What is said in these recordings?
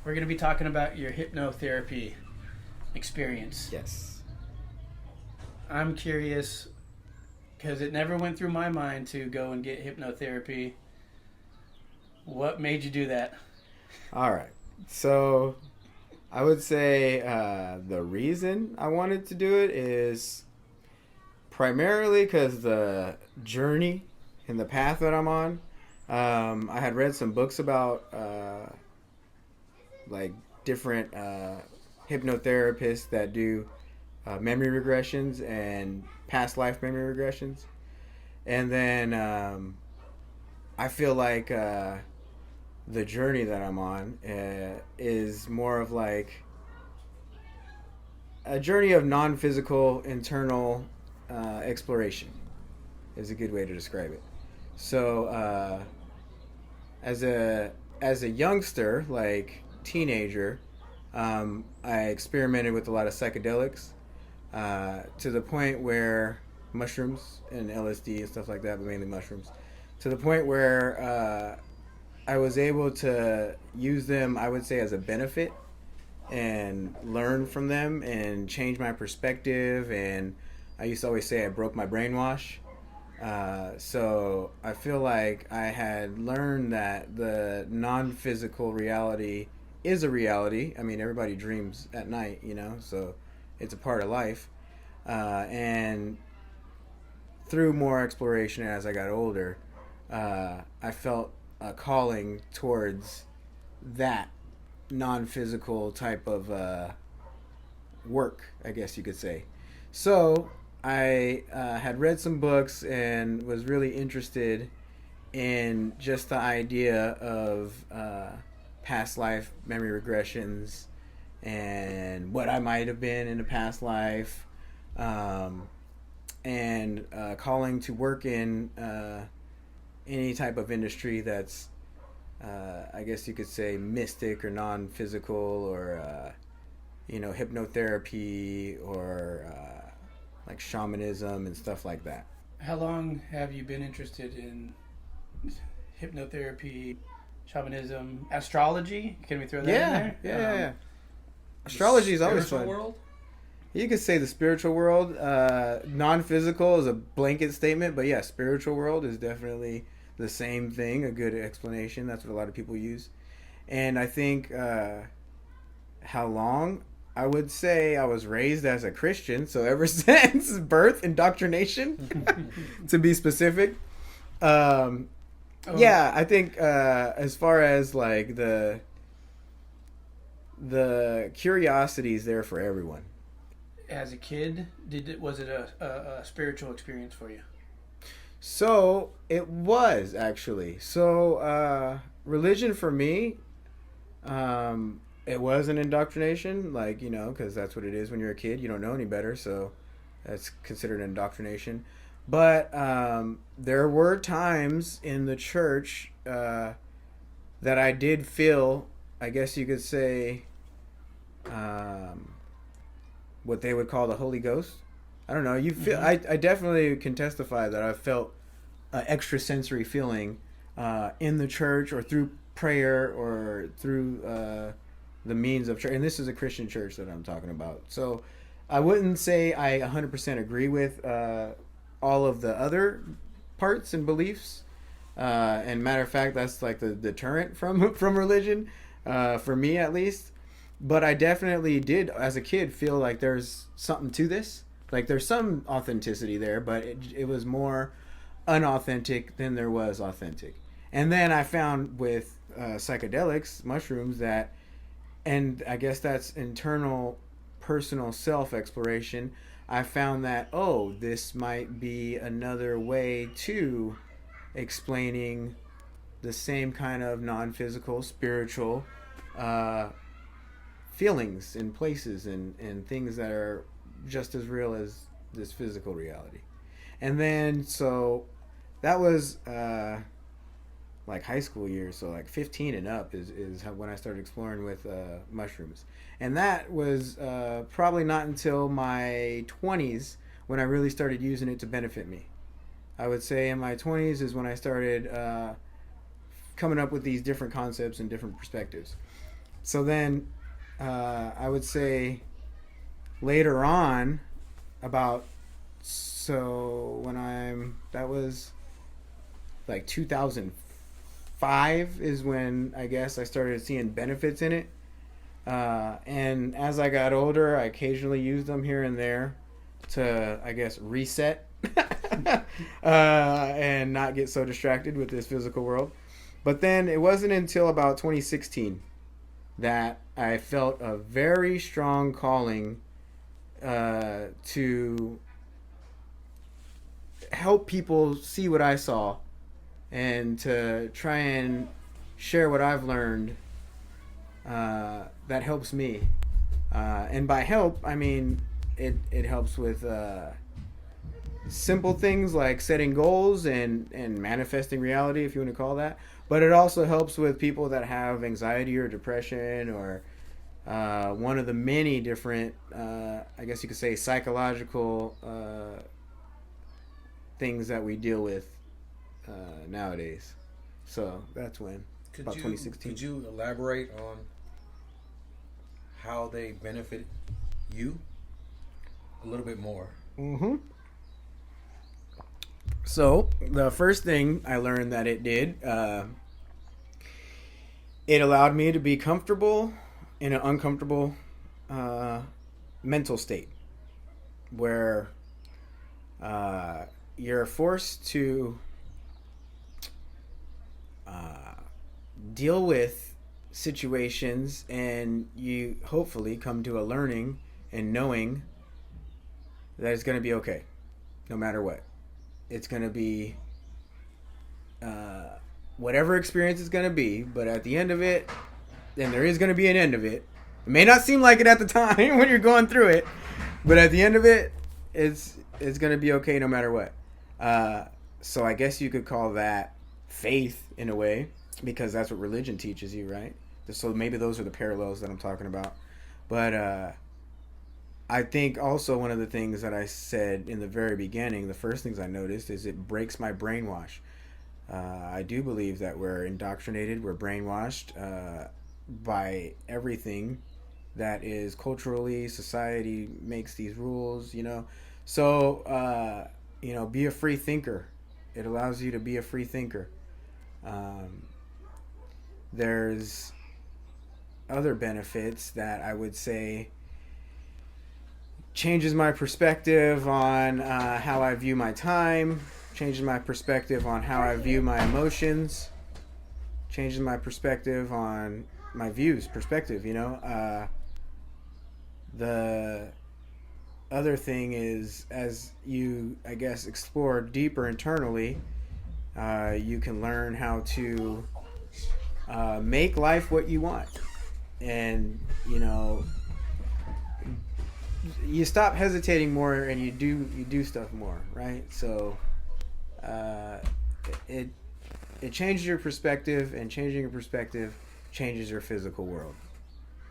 We're going to be talking about your hypnotherapy experience. Yes. I'm curious because it never went through my mind to go and get hypnotherapy. What made you do that? All right. So I would say the reason I wanted to do it is primarily because the journey and the path that I'm on. I had read some books about like different hypnotherapists that do memory regressions and past life memory regressions. And then I feel like the journey that I'm on is more of like a journey of non-physical internal exploration is a good way to describe it. So as a youngster, like teenager, I experimented with a lot of psychedelics to the point where mushrooms and LSD and stuff like that, but mainly mushrooms, to the point where I was able to use them, I would say, as a benefit and learn from them and change my perspective. And I used to always say I broke my brainwash. So I feel like I had learned that the non-physical reality is a reality. I mean, everybody dreams at night, so it's a part of life. And through more exploration as I got older, I felt a calling towards that non-physical type of work, I guess you could say. So I had read some books and was really interested in just the idea of past life memory regressions and what I might have been in a past life, and calling to work in any type of industry that's I guess you could say mystic or non-physical, or hypnotherapy, or like shamanism and stuff like that. How long have you been interested in hypnotherapy, shamanism, astrology? Can we throw that in there? Yeah. Astrology is always fun. World? You could say the spiritual world. Non-physical is a blanket statement, but yeah, spiritual world is definitely the same thing, a good explanation. That's what a lot of people use. And I think how long? I would say I was raised as a Christian, so ever since birth, indoctrination, to be specific. Yeah, I think as far as like the curiosity is there for everyone. As a kid, was it a spiritual experience for you? So it was actually. So religion for me, it was an indoctrination, like, because that's what it is when you're a kid. You don't know any better, so that's considered indoctrination. But there were times in the church that I did feel, I guess you could say, what they would call the Holy Ghost. I don't know. You feel. I definitely can testify that I felt an extrasensory feeling in the church, or through prayer, or through the means of church. And this is a Christian church that I'm talking about. So I wouldn't say I 100% agree with all of the other parts and beliefs. And matter of fact, that's like the deterrent from religion, for me at least. But I definitely did, as a kid, feel like there's something to this. Like there's some authenticity there, but it was more unauthentic than there was authentic. And then I found with psychedelics, mushrooms, that, and I guess that's internal personal self-exploration, I found that, this might be another way to explaining the same kind of non-physical, spiritual feelings and places and things that are just as real as this physical reality. And then, so that was like high school years, so like 15 and up is when I started exploring with mushrooms. And that was probably not until my 20s when I really started using it to benefit me. I would say in my 20s is when I started coming up with these different concepts and different perspectives. So then I would say later on, that was like 2005 is when I guess I started seeing benefits in it. And as I got older, I occasionally used them here and there to, I guess, reset and not get so distracted with this physical world. But then it wasn't until about 2016 that I felt a very strong calling to help people see what I saw and to try and share what I've learned that helps me. And by help, I mean it helps with simple things like setting goals and manifesting reality, if you want to call that. But it also helps with people that have anxiety or depression or one of the many different, I guess you could say, psychological things that we deal with nowadays. So that's when, about 2016. Could you elaborate on how they benefit you a little bit more? Mm-hmm. So the first thing I learned that it did, it allowed me to be comfortable in an uncomfortable mental state where you're forced to deal with situations, and you hopefully come to a learning and knowing that it's going to be okay no matter what. It's going to be whatever experience it's going to be, but at the end of it, then there is going to be an end of it. It may not seem like it at the time when you're going through it, but at the end of it, it's going to be okay no matter what. So I guess you could call that faith in a way, because that's what religion teaches you, right? So maybe those are the parallels that I'm talking about. But I think also one of the things that I said in the very beginning, the first things I noticed, is it breaks my brainwash. I do believe that we're indoctrinated, we're brainwashed by everything that is culturally, society makes these rules, you know. So, be a free thinker. It allows you to be a free thinker. There's other benefits that I would say changes my perspective on how I view my time, changes my perspective on how I view my emotions, changes my perspective on my perspective, you know. The other thing is, as you, I guess, explore deeper internally, you can learn how to make life what you want. And, you know, you stop hesitating more and you do stuff more, right? So it changes your perspective, and changing your perspective changes your physical world.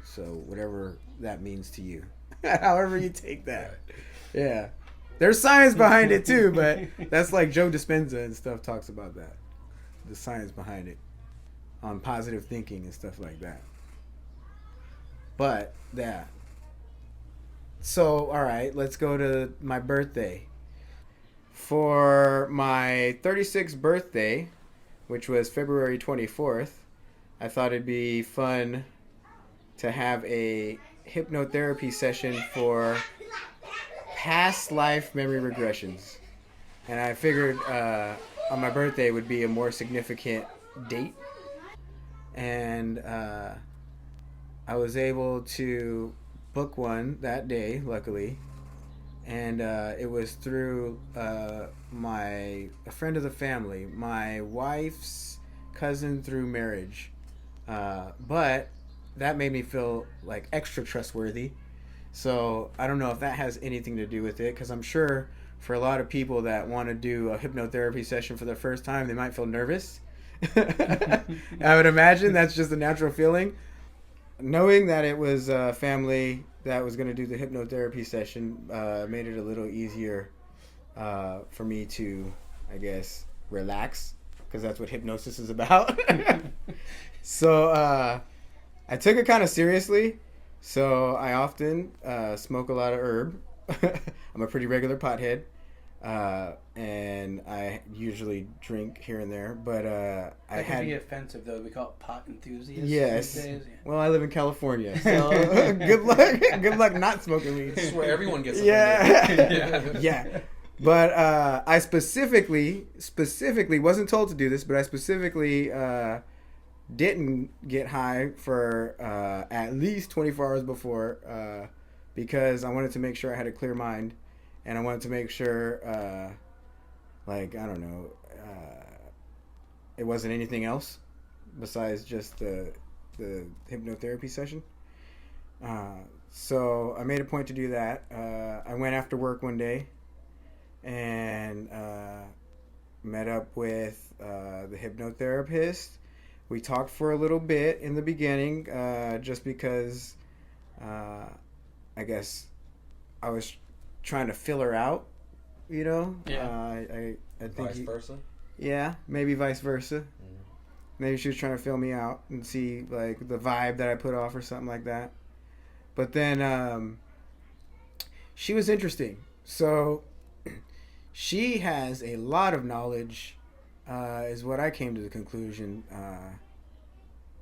So whatever that means to you, however you take that. Yeah, there's science behind it too, but that's like Joe Dispenza and stuff talks about that, the science behind it on positive thinking and stuff like that. But yeah, so all right, let's go to my birthday. For my 36th birthday, which was February 24th, I thought it'd be fun to have a hypnotherapy session for past life memory regressions. And I figured on my birthday would be a more significant date. And I was able to book one that day, luckily. And it was through a friend of the family, my wife's cousin through marriage. But that made me feel like extra trustworthy. So I don't know if that has anything to do with it, because I'm sure for a lot of people that want to do a hypnotherapy session for the first time, they might feel nervous. I would imagine that's just a natural feeling. Knowing that it was a family that was going to do the hypnotherapy session made it a little easier for me to, I guess, relax, because that's what hypnosis is about. So I took it kind of seriously, so I often smoke a lot of herb. I'm a pretty regular pothead, and I usually drink here and there. But I That had could be offensive, though. We call it pot enthusiasts yes. these days. Well, I live in California, so good luck. Good luck not smoking weed. This is where everyone gets Yeah, yeah. But I specifically wasn't told to do this, but I specifically didn't get high for at least 24 hours before because I wanted to make sure I had a clear mind, and I wanted to make sure, like, I don't know, it wasn't anything else besides just the hypnotherapy session. So I made a point to do that. I went after work one day and met up with the hypnotherapist. We talked for a little bit in the beginning, just because I guess I was trying to fill her out, you know. Yeah. I think Vice versa. yeah, maybe vice versa. Maybe she was trying to fill me out and see like the vibe that I put off or something like that. But then she was interesting. So she has a lot of knowledge, is what I came to the conclusion.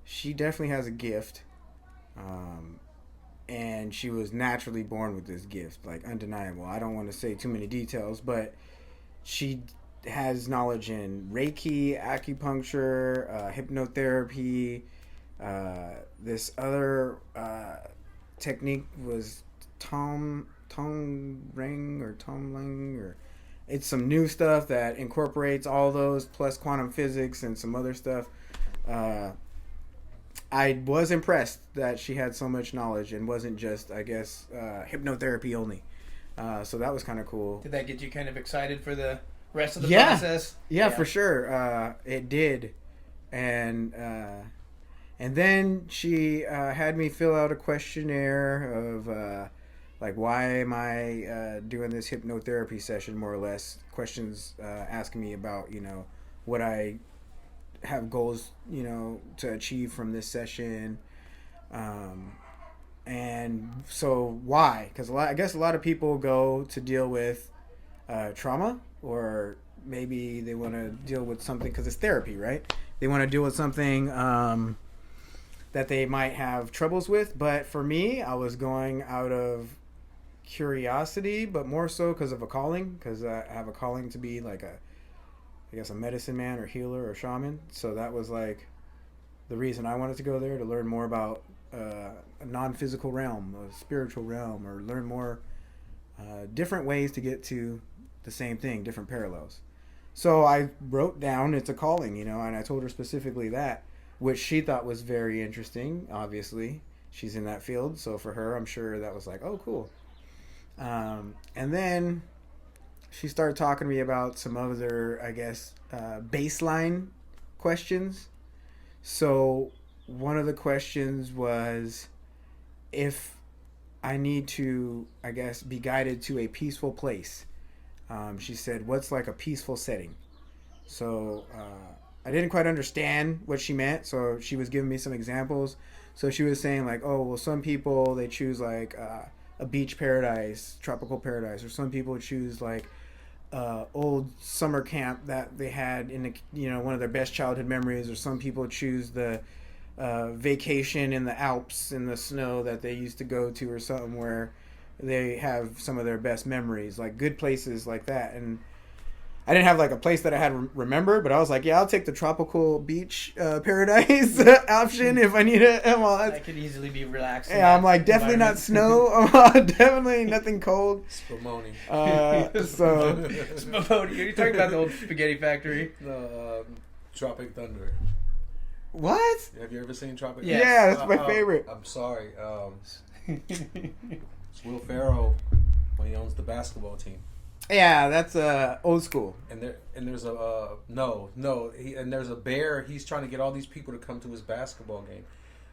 She definitely has a gift, and she was naturally born with this gift, like undeniable. I don't want to say too many details, but she has knowledge in Reiki, acupuncture, hypnotherapy. This other technique was Tom Ring or Tom Ling, or it's some new stuff that incorporates all those plus quantum physics and some other stuff. I was impressed that she had so much knowledge and wasn't just, I guess, hypnotherapy only. So that was kind of cool. Did that get you kind of excited for the rest of the Yeah. process? Yeah, for sure. It did. And then she had me fill out a questionnaire of like, why am I doing this hypnotherapy session, more or less. Questions asking me about, you know, what I have goals, you know, to achieve from this session. And so why? Because I guess a lot of people go to deal with trauma, or maybe they want to deal with something because it's therapy, right? They want to deal with something that they might have troubles with. But for me, I was going out of curiosity, but more so because of a calling, because I have a calling to be like a medicine man or healer or shaman. So that was like the reason I wanted to go there, to learn more about a non-physical realm, a spiritual realm, or learn more different ways to get to the same thing, different parallels. So I wrote down it's a calling, you know, and I told her specifically that, which she thought was very interesting. Obviously, she's in that field, so for her, I'm sure that was like, oh, cool. And then she started talking to me about some other, I guess, baseline questions. So one of the questions was if I need to, I guess, be guided to a peaceful place. She said, what's like a peaceful setting? So I didn't quite understand what she meant, so she was giving me some examples. So she was saying like, oh, well, some people, they choose like a beach paradise, tropical paradise, or some people choose like old summer camp that they had in the, you know, one of their best childhood memories, or some people choose the vacation in the Alps in the snow that they used to go to, or something where they have some of their best memories, like good places like that. And I didn't have like a place that I had remember, but I was like, yeah, I'll take the tropical beach paradise option if I need it. Well, I could easily be relaxed. yeah, I'm like, definitely not snow. Definitely nothing cold. Spumoni. So Spumoni. You're talking about the old spaghetti factory. The Tropic Thunder. what? Have you ever seen Tropic? Yes. Yeah, that's my favorite. I'm sorry. It's Will Ferrell when he owns the basketball team. Yeah, that's old school. And there's a there's a bear. He's trying to get all these people to come to his basketball game.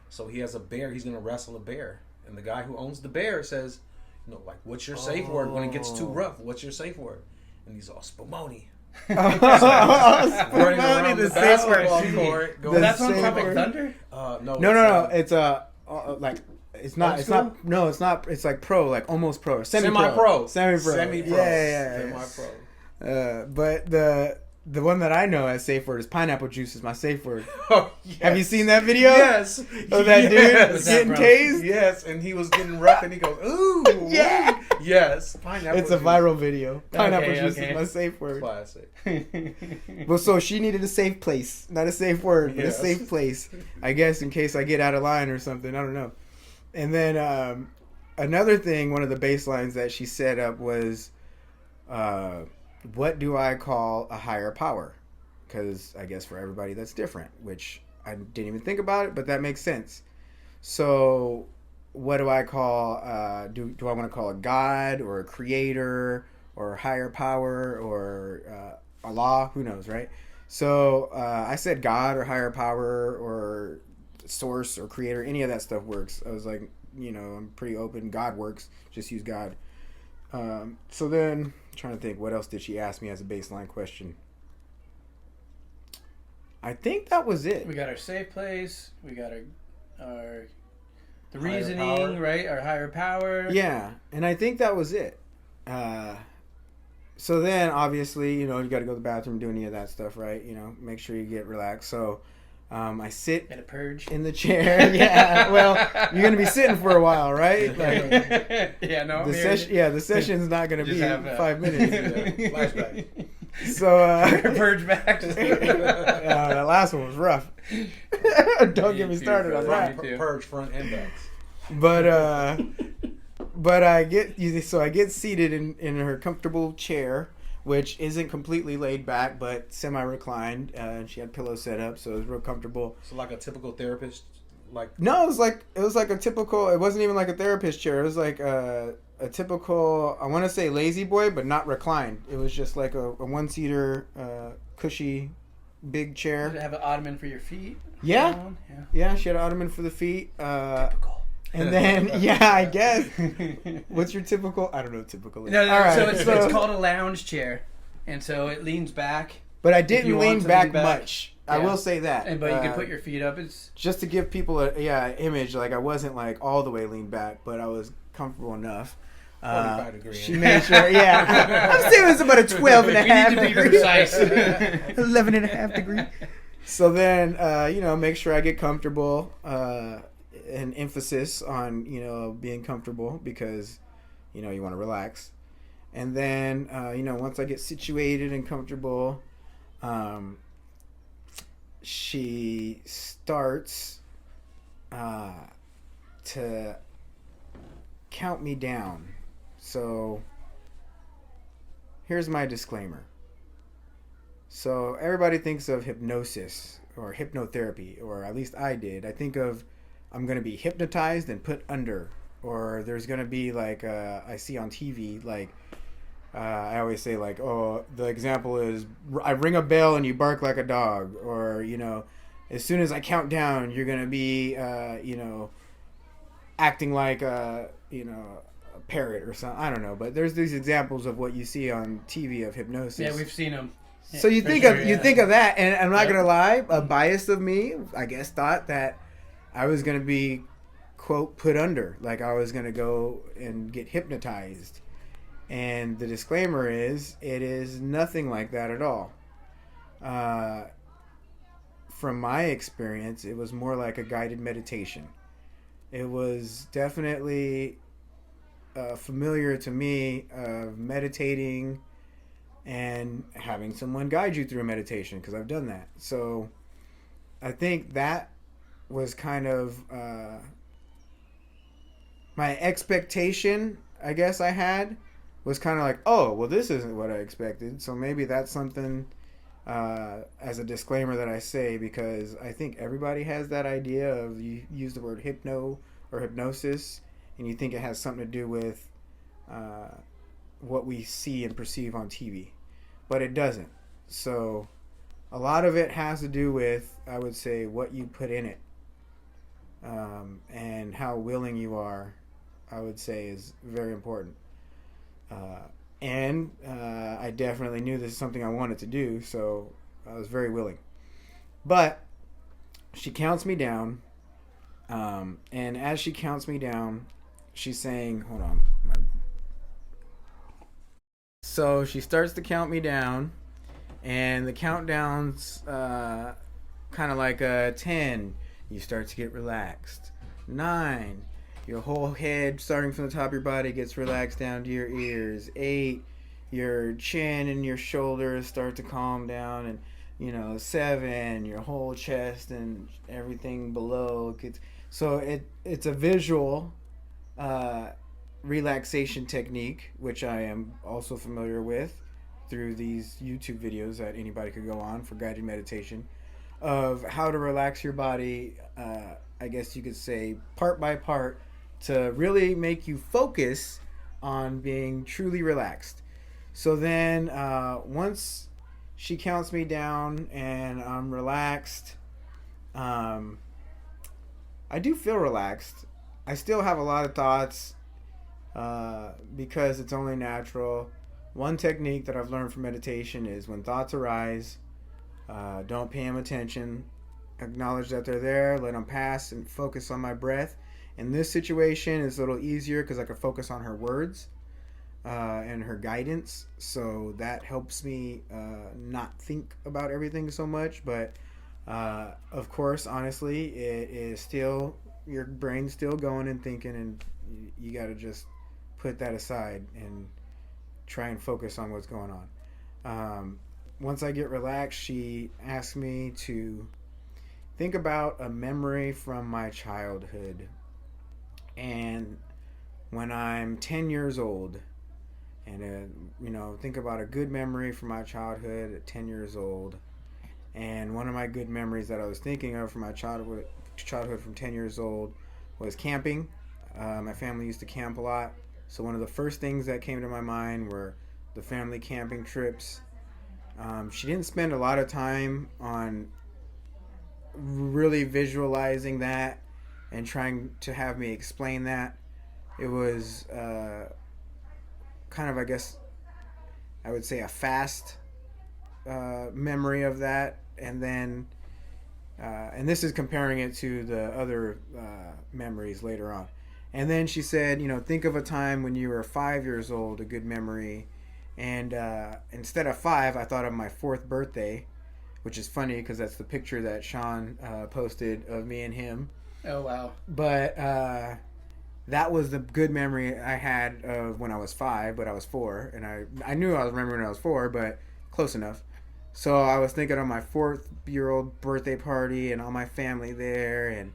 So he has a bear. He's gonna wrestle a bear. And the guy who owns the bear says, you know, like, what's your safe word when it gets too rough? What's your safe word? And he's all Spumoni. Running around the basketball court. The That's on safe Tropic word. Thunder? No. It's like it's not. Old It's school? not. No, it's not. It's like pro, like almost pro, Semi-pro. Semi-pro. Semi-pro. Yeah. Semi-pro. But the one that I know as safe word is pineapple juice is my safe word. Oh, yes. Have you seen that video? Yes. Of that dude getting tased? Yes, and he was getting rough, and he goes, "Ooh, Yeah. yes." Pineapple. It's a juice. viral video. Pineapple juice okay. is my safe word. Classic. Well, so she needed a safe place, not a safe word, but Yes. a safe place, I guess, in case I get out of line or something. I don't know. And then another thing, one of the baselines that she set up was, what do I call a higher power? Because I guess for everybody that's different, which I didn't even think about it, but that makes sense. So what do I call, do I want to call a God or a creator or a higher power or Allah? Who knows, right? So I said God or higher power or source or creator. Any of that stuff works. I was like, I'm pretty open. God works. Just use God. So then, I'm trying to think, what else did she ask me as a baseline question? I think that was it. We got our safe place. We got our the Higher reasoning, power. right? Our higher power. Yeah, and I think that was it. So then, obviously, you got to go to the bathroom, do any of that stuff, right? Make sure you get relaxed. So I sit Get a purge. in the chair. Yeah, well, you're going to be sitting for a while, right? Like, Yeah, no. the session's not going to Just be have, 5 minutes. Flashback. So, Purge back. that last one was rough. Don't get me started on that. Purge front and backs. But I get seated in her comfortable chair, which isn't completely laid back, but semi-reclined. And she had pillows set up, so it was real comfortable. So like a typical therapist, like No, it was like a typical. It wasn't even like a therapist chair. It was like a typical. I want to say lazy boy, but not reclined. It was just like a one-seater, cushy, big chair. Did it have an ottoman for your feet? Yeah. Yeah. Yeah, she had an ottoman for the feet. Typical. And then, I guess. What's your typical? I don't know what typical is. No, All right, so it's called a lounge chair, and so it leans back. But I if you didn't want lean to back lean back. much. I Yeah. will say that. But you can put your feet up. It's just to give people a image. Like I wasn't like all the way leaned back, but I was comfortable enough. 45 degrees. She made sure. Yeah, I'm saying it was about a 12 and a half. We need to be degree. precise. 11 and a half degree. So then, make sure I get comfortable. An emphasis on being comfortable because you want to relax, and then once I get situated and comfortable, she starts to count me down. So here's my disclaimer. So everybody thinks of hypnosis or hypnotherapy, or at least I did. I think of I'm going to be hypnotized and put under, or there's going to be like I see on TV, like I always say like, oh, the example is I ring a bell and you bark like a dog, or as soon as I count down, you're going to be acting like a parrot or something. I don't know, but there's these examples of what you see on TV of hypnosis. Yeah, we've seen them. So you think of that, and I'm not gonna lie, a bias of me, I guess, thought that I was gonna be, quote, put under, like I was gonna go and get hypnotized. And the disclaimer is, it is nothing like that at all. From my experience, it was more like a guided meditation. It was definitely familiar to me of meditating and having someone guide you through meditation, because I've done that. So I think that was kind of my expectation, I guess I had, was kind of like, oh, well, this isn't what I expected. So maybe that's something as a disclaimer that I say, because I think everybody has that idea of, you use the word hypno or hypnosis, and you think it has something to do with what we see and perceive on TV, but it doesn't. So a lot of it has to do with, I would say, what you put in it, and how willing you are, I would say, is very important. And I definitely knew this is something I wanted to do, so I was very willing. But she counts me down, and as she counts me down, she's saying, hold on. So she starts to count me down, and the countdown's kind of like a 10. You start to get relaxed. 9. Your whole head, starting from the top of your body, gets relaxed down to your ears. 8. Your chin and your shoulders start to calm down, and 7. Your whole chest and everything below gets. So it's a visual relaxation technique, which I am also familiar with through these YouTube videos that anybody could go on for guided meditation of how to relax your body. I guess you could say part by part to really make you focus on being truly relaxed. So then once she counts me down and I'm relaxed, I do feel relaxed. I still have a lot of thoughts because it's only natural. One technique that I've learned from meditation is when thoughts arise, don't pay them attention. Acknowledge that they're there, let them pass, and focus on my breath. In this situation, it's a little easier because I can focus on her words and her guidance. So that helps me not think about everything so much. But of course, honestly, it is still, your brain's still going and thinking, and you got to just put that aside and try and focus on what's going on. Once I get relaxed, she asks me to think about a memory from my childhood. And when I'm 10 years old, and think about a good memory from my childhood at 10 years old. And one of my good memories that I was thinking of from my childhood from 10 years old was camping. My family used to camp a lot. So one of the first things that came to my mind were the family camping trips. She didn't spend a lot of time on really visualizing that and trying to have me explain that. It was kind of, I guess, I would say a fast memory of that. And then, and this is comparing it to the other memories later on. And then she said, think of a time when you were 5 years old, a good memory. And instead of 5, I thought of my 4th birthday, which is funny because that's the picture that Sean posted of me and him. Oh, wow. But that was the good memory I had of when I was 5, but I was 4. And I knew I was remembering when I was 4, but close enough. So I was thinking of my 4th-year-old birthday party and all my family there. And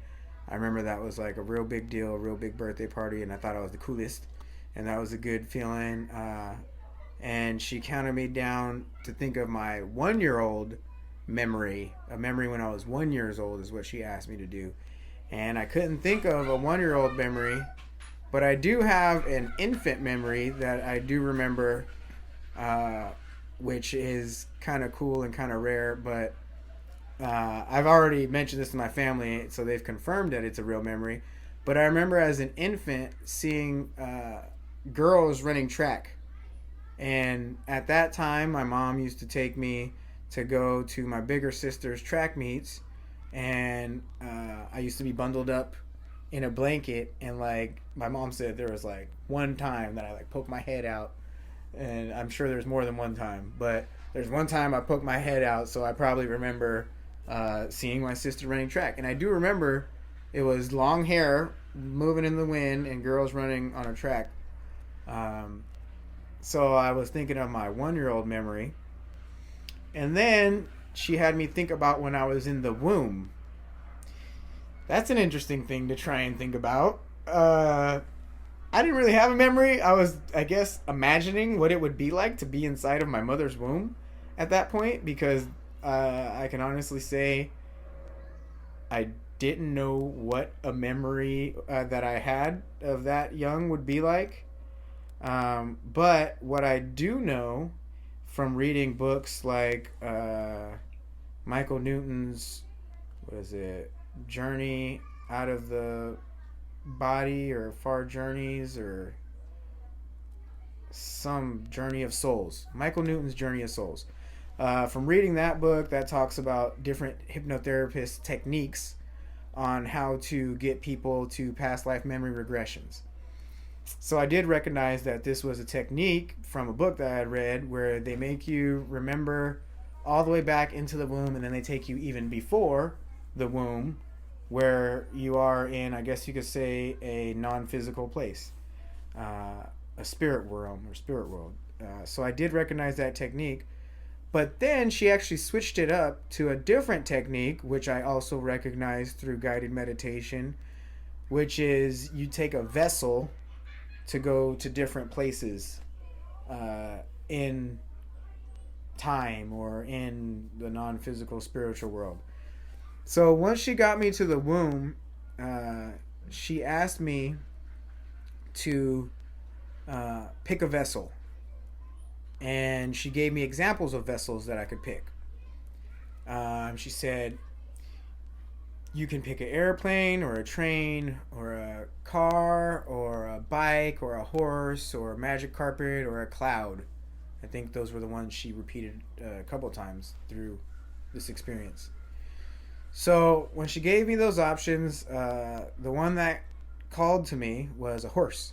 I remember that was like a real big deal, a real big birthday party. And I thought I was the coolest. And that was a good feeling. And she counted me down to think of my 1-year-old memory. A memory when I was 1 year old is what she asked me to do. And I couldn't think of a 1-year-old memory, but I do have an infant memory that I do remember, which is kind of cool and kind of rare. But I've already mentioned this to my family, so they've confirmed that it's a real memory. But I remember as an infant seeing girls running track. And at that time, my mom used to take me to go to my bigger sister's track meets. And I used to be bundled up in a blanket. And like my mom said, there was like one time that I like poked my head out. And I'm sure there's more than one time. But there's one time I poked my head out. So I probably remember seeing my sister running track. And I do remember it was long hair moving in the wind and girls running on a track. So I was thinking of my 1-year-old memory. And then she had me think about when I was in the womb. That's an interesting thing to try and think about. I didn't really have a memory. I was, I guess, imagining what it would be like to be inside of my mother's womb at that point. Because I can honestly say I didn't know what a memory that I had of that young would be like. But what I do know from reading books like Michael Newton's, Journey Out of the Body or Far Journeys, or some Journey of Souls. Michael Newton's Journey of Souls. From reading that book, that talks about different hypnotherapist techniques on how to get people to past life memory regressions. So I did recognize that this was a technique from a book that I had read where they make you remember all the way back into the womb, and then they take you even before the womb where you are in, I guess you could say, a non-physical place, a spirit realm or spirit world. So I did recognize that technique. But then she actually switched it up to a different technique, which I also recognized through guided meditation, which is you take a vessel to go to different places in time or in the non-physical spiritual world. So once she got me to the womb, she asked me to pick a vessel. And she gave me examples of vessels that I could pick. She said, you can pick an airplane or a train or a car or a bike or a horse or a magic carpet or a cloud. I think those were the ones she repeated a couple times through this experience. So when she gave me those options, the one that called to me was a horse.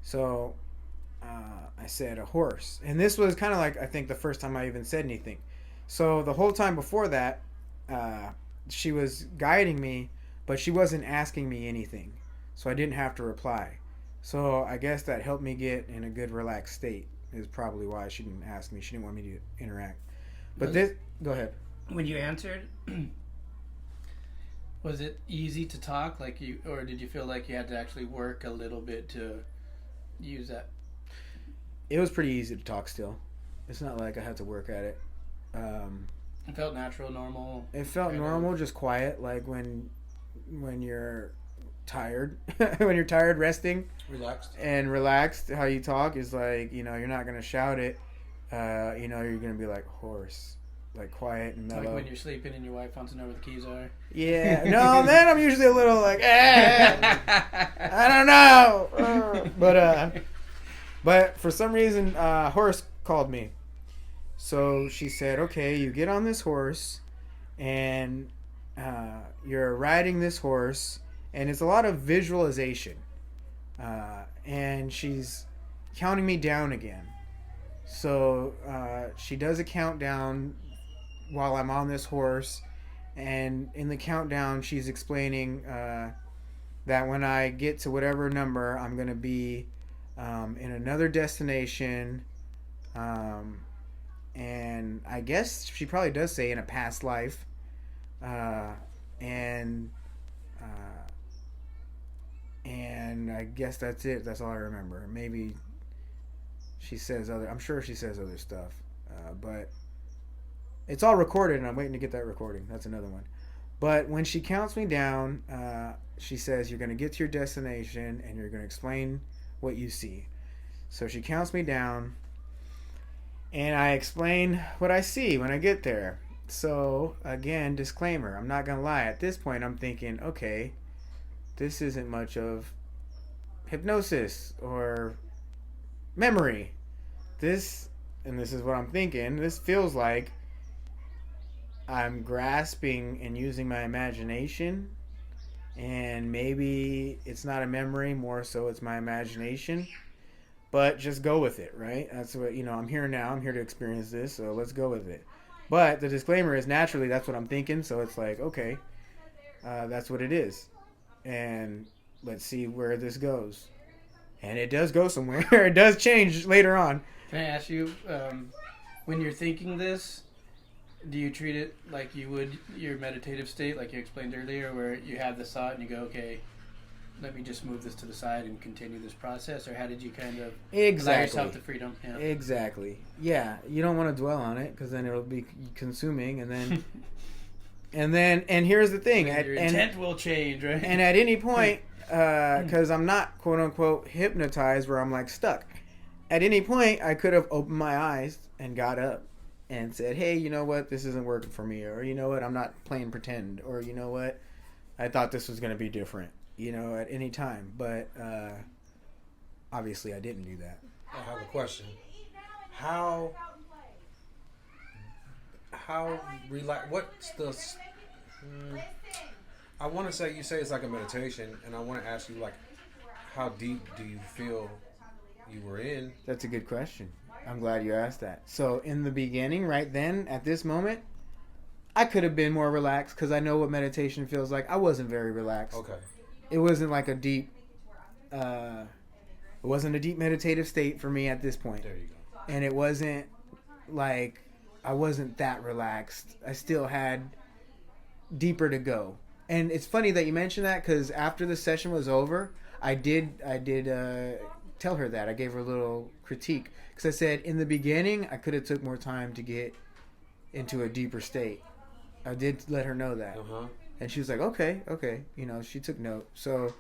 So I said a horse. And this was kind of like, I think, the first time I even said anything. So the whole time before that, she was guiding me, but she wasn't asking me anything. So I didn't have to reply. So I guess that helped me get in a good relaxed state is probably why she didn't ask me. She didn't want me to interact. But this, go ahead. When you answered, was it easy to talk, like you, or did you feel like you had to actually work a little bit to use that? It was pretty easy to talk still. It's not like I had to work at it. It felt natural, normal. It felt normal, just quiet, like when you're tired, when you're tired, resting, relaxed. How you talk is like, you're not gonna shout it. You're gonna be like horse, like quiet and mellow. Like when you're sleeping and your wife wants to know where the keys are. Yeah, no, then I'm usually a little like, I don't know, but for some reason, horse called me. So she said, okay, you get on this horse and you're riding this horse, and it's a lot of visualization. And she's counting me down again. So she does a countdown while I'm on this horse, and in the countdown she's explaining that when I get to whatever number, I'm going to be in another destination, and I guess she probably does say in a past life, and I guess that's it. That's all I remember. Maybe she says I'm sure she says other stuff, but it's all recorded, and I'm waiting to get that recording. That's another one. But when she counts me down, she says, you're going to get to your destination, and you're going to explain what you see. So she counts me down, and I explain what I see when I get there. So, again, disclaimer, I'm not going to lie. At this point, I'm thinking, okay, this isn't much of hypnosis or memory. This is what I'm thinking, this feels like I'm grasping and using my imagination, and maybe it's not a memory, more so it's my imagination. But just go with it, right? That's what, I'm here now. I'm here to experience this, so let's go with it. But the disclaimer is, naturally, that's what I'm thinking. So it's like, okay, that's what it is. And let's see where this goes. And it does go somewhere. It does change later on. Can I ask you, when you're thinking this, do you treat it like you would your meditative state, like you explained earlier, where you have the thought and you go, okay, let me just move this to the side and continue this process? Or how did you kind of allow yourself the freedom? Yeah. Exactly. Yeah, you don't want to dwell on it because then it'll be consuming, and then and here's the thing, your intent will change, right? And at any point, because I'm not quote unquote hypnotized where I'm like stuck, at any point I could have opened my eyes and got up and said, hey, you know what, this isn't working for me, or you know what, I'm not playing pretend, or you know what, I thought this was going to be different, at any time. But obviously I didn't do that. I have a question. How relax? What's the? I want to say you say it's like a meditation, and I want to ask you like, how deep do you feel you were in? That's a good question. I'm glad you asked that. So in the beginning, right then, at this moment, I could have been more relaxed because I know what meditation feels like. I wasn't very relaxed. Okay. It wasn't like a deep. It wasn't a deep meditative state for me at this point. There you go. And it wasn't like I wasn't that relaxed. I still had deeper to go. And it's funny that you mentioned that because after the session was over, I did tell her that. I gave her a little critique because I said in the beginning I could have took more time to get into a deeper state. I did let her know that. Uh-huh. And she was like, okay. You know, she took note. So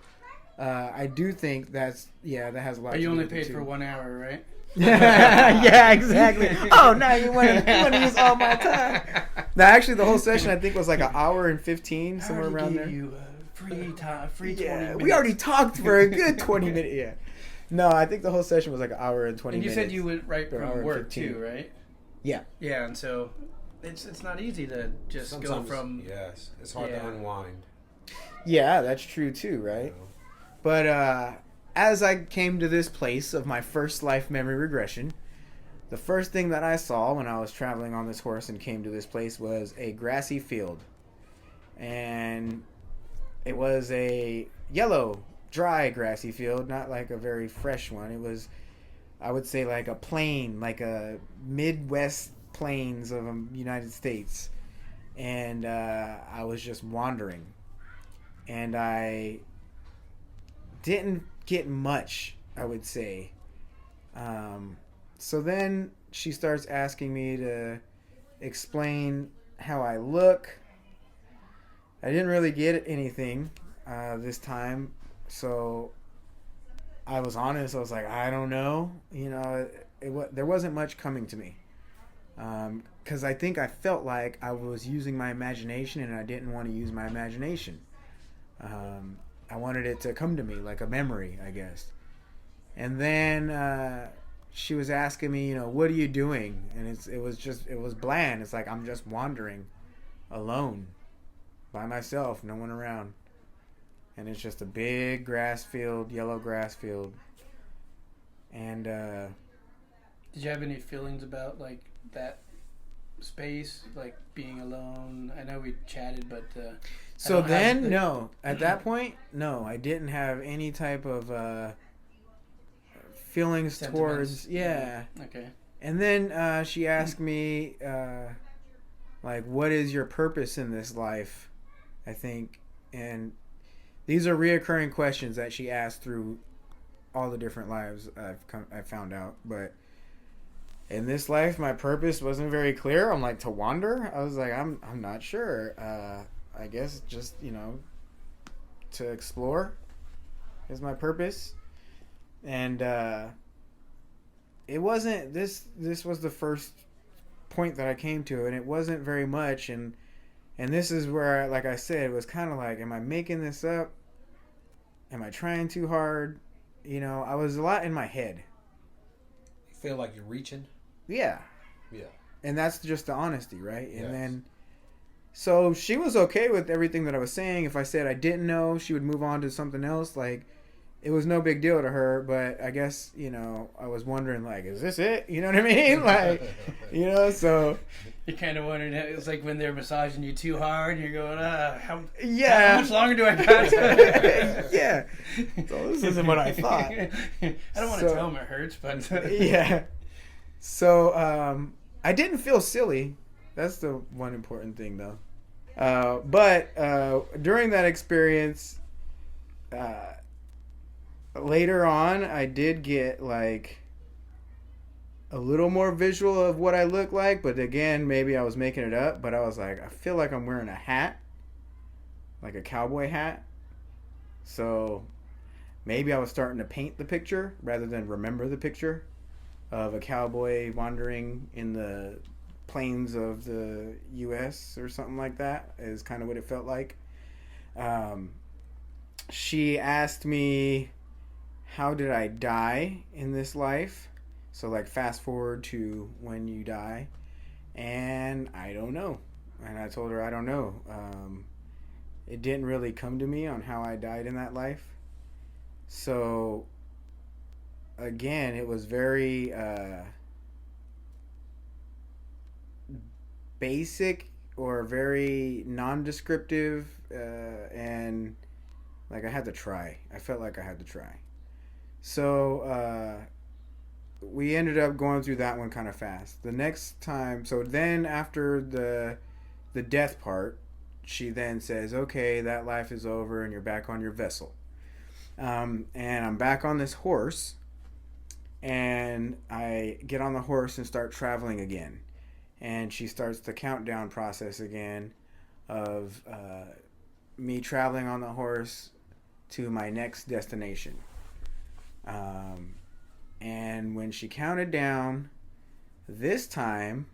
I do think that has a lot to do with it. But you only too. paid for 1 hour, right? Yeah, exactly. Oh, now you want to use all my time. Now, actually, the whole session I think was like an hour and 15, somewhere around there. You free time, free 20 minutes. We already talked for a good 20 minutes. Yeah. No, I think the whole session was like an hour and 20 And you minutes. said you went right Or hour from and work 15. too, right? Yeah. Yeah, and so it's not easy to just Sometimes, go from. yes, it's hard to unwind. Yeah, that's true too, right? You know? But as I came to this place of my first life memory regression, the first thing that I saw when I was traveling on this horse and came to this place was a grassy field. And it was a yellow, dry grassy field, not like a very fresh one. It was, I would say, like a plain, like a Midwest plains of the United States. And I was just wandering. And I didn't get much, I would say. So then she starts asking me to explain how I look. I didn't really get anything this time, so I was honest. I was like, I don't know. You know, there wasn't much coming to me because I think I felt like I was using my imagination, and I didn't want to use my imagination. I wanted it to come to me like a memory, I guess. And then she was asking me, you know, what are you doing? And it was bland. It's like I'm just wandering alone by myself, no one around. And it's just a big grass field, yellow grass field. And Did you have any feelings about like that space, like being alone? I know we chatted, but so then no, at that point, no, I didn't have any type of feelings sentiments. towards Okay. And then she asked me like, what is your purpose in this life, I think. And these are reoccurring questions that she asked through all the different lives I've found out. But in this life, my purpose wasn't very clear. I'm like, to wander. I was like, I'm not sure. I guess just, you know, to explore is my purpose. And it wasn't this was the first point that I came to, and it wasn't very much. And this is where, like I said, it was kind of like, am I making this up? Am I trying too hard? You know, I was a lot in my head. You feel like you're reaching? Yeah. Yeah. And that's just the honesty, right? Yes. And then, so she was okay with everything that I was saying. If I said I didn't know, she would move on to something else. Like, it was no big deal to her, but I guess, you know, I was wondering, like, is this it? You know what I mean? Like, you know, so. You kind of wondering, it's like when they're massaging you too hard, and you're going, how much longer do I got? Yeah. So this isn't what I thought. I don't want to tell them it hurts, but. Yeah. So, I didn't feel silly. That's the one important thing, though. But during that experience, later on, I did get like a little more visual of what I look like, but again, maybe I was making it up. But I was like, I feel like I'm wearing a hat, like a cowboy hat. So maybe I was starting to paint the picture rather than remember the picture of a cowboy wandering in the plains of the U.S. or something like that, is kind of what it felt like. She asked me how did I die in this life? So like fast forward to when you die, and I don't know. And I told her I don't know. It didn't really come to me on how I died in that life. So again, it was very basic or very non-descriptive, and like I had to try. I felt like I had to try. So we ended up going through that one kind of fast. The next time, so then after the death part, she then says, "Okay, that life is over, and you're back on your vessel." And I'm back on this horse, and I get on the horse and start traveling again. And she starts the countdown process again of me traveling on the horse to my next destination. And when she counted down, this time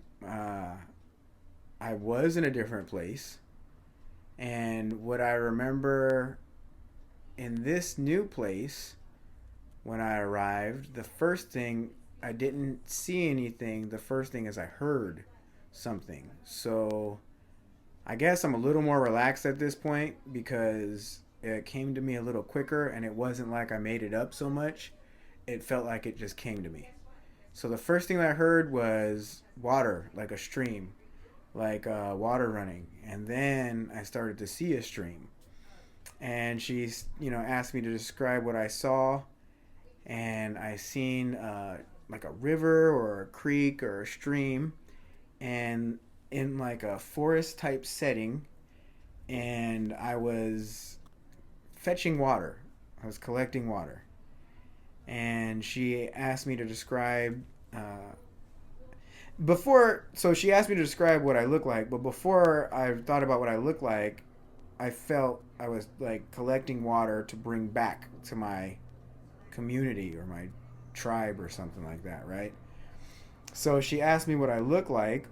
I was in a different place. And what I remember in this new place, when I arrived, the first thing, I didn't see anything. The first thing is I heard something. So I guess I'm a little more relaxed at this point because it came to me a little quicker, and it wasn't like I made it up so much. It felt like it just came to me. So the first thing I heard was water, like a stream, like water running. And then I started to see a stream. And she, asked me to describe what I saw. And I seen like a river or a creek or a stream, and in like a forest type setting. And I was fetching water. I was collecting water. And she asked me to describe so she asked me to describe what I look like, but before I thought about what I look like, I felt I was like collecting water to bring back to my community or my tribe or something like that, right? So she asked me what I look like,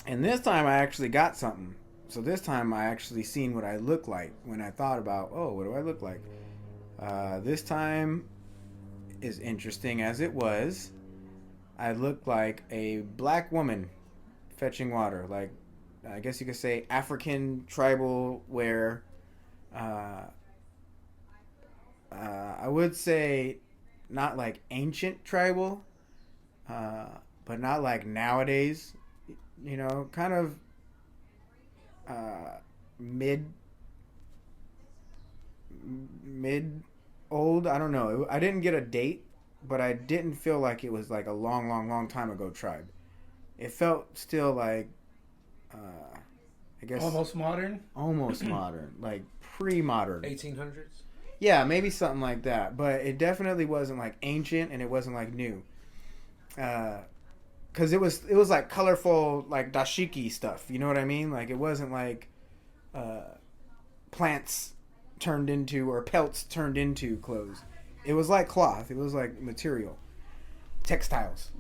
and this time I actually got something. So this time I actually seen what I look like when I thought about, oh, what do I look like? This time, as interesting as it was, I looked like a black woman fetching water, like I guess you could say African tribal wear. I would say not like ancient tribal, but not like nowadays. Kind of mid old. I don't know. I didn't get a date, but I didn't feel like it was like a long time ago tribe. It felt still like, I guess almost modern. Almost modern, like pre-modern. 1800s. Yeah, maybe something like that. But it definitely wasn't like ancient, and it wasn't like new. Because it was like colorful, like dashiki stuff. You know what I mean? Like it wasn't like plants turned into or pelts turned into clothes. It was like cloth. It was like material, textiles.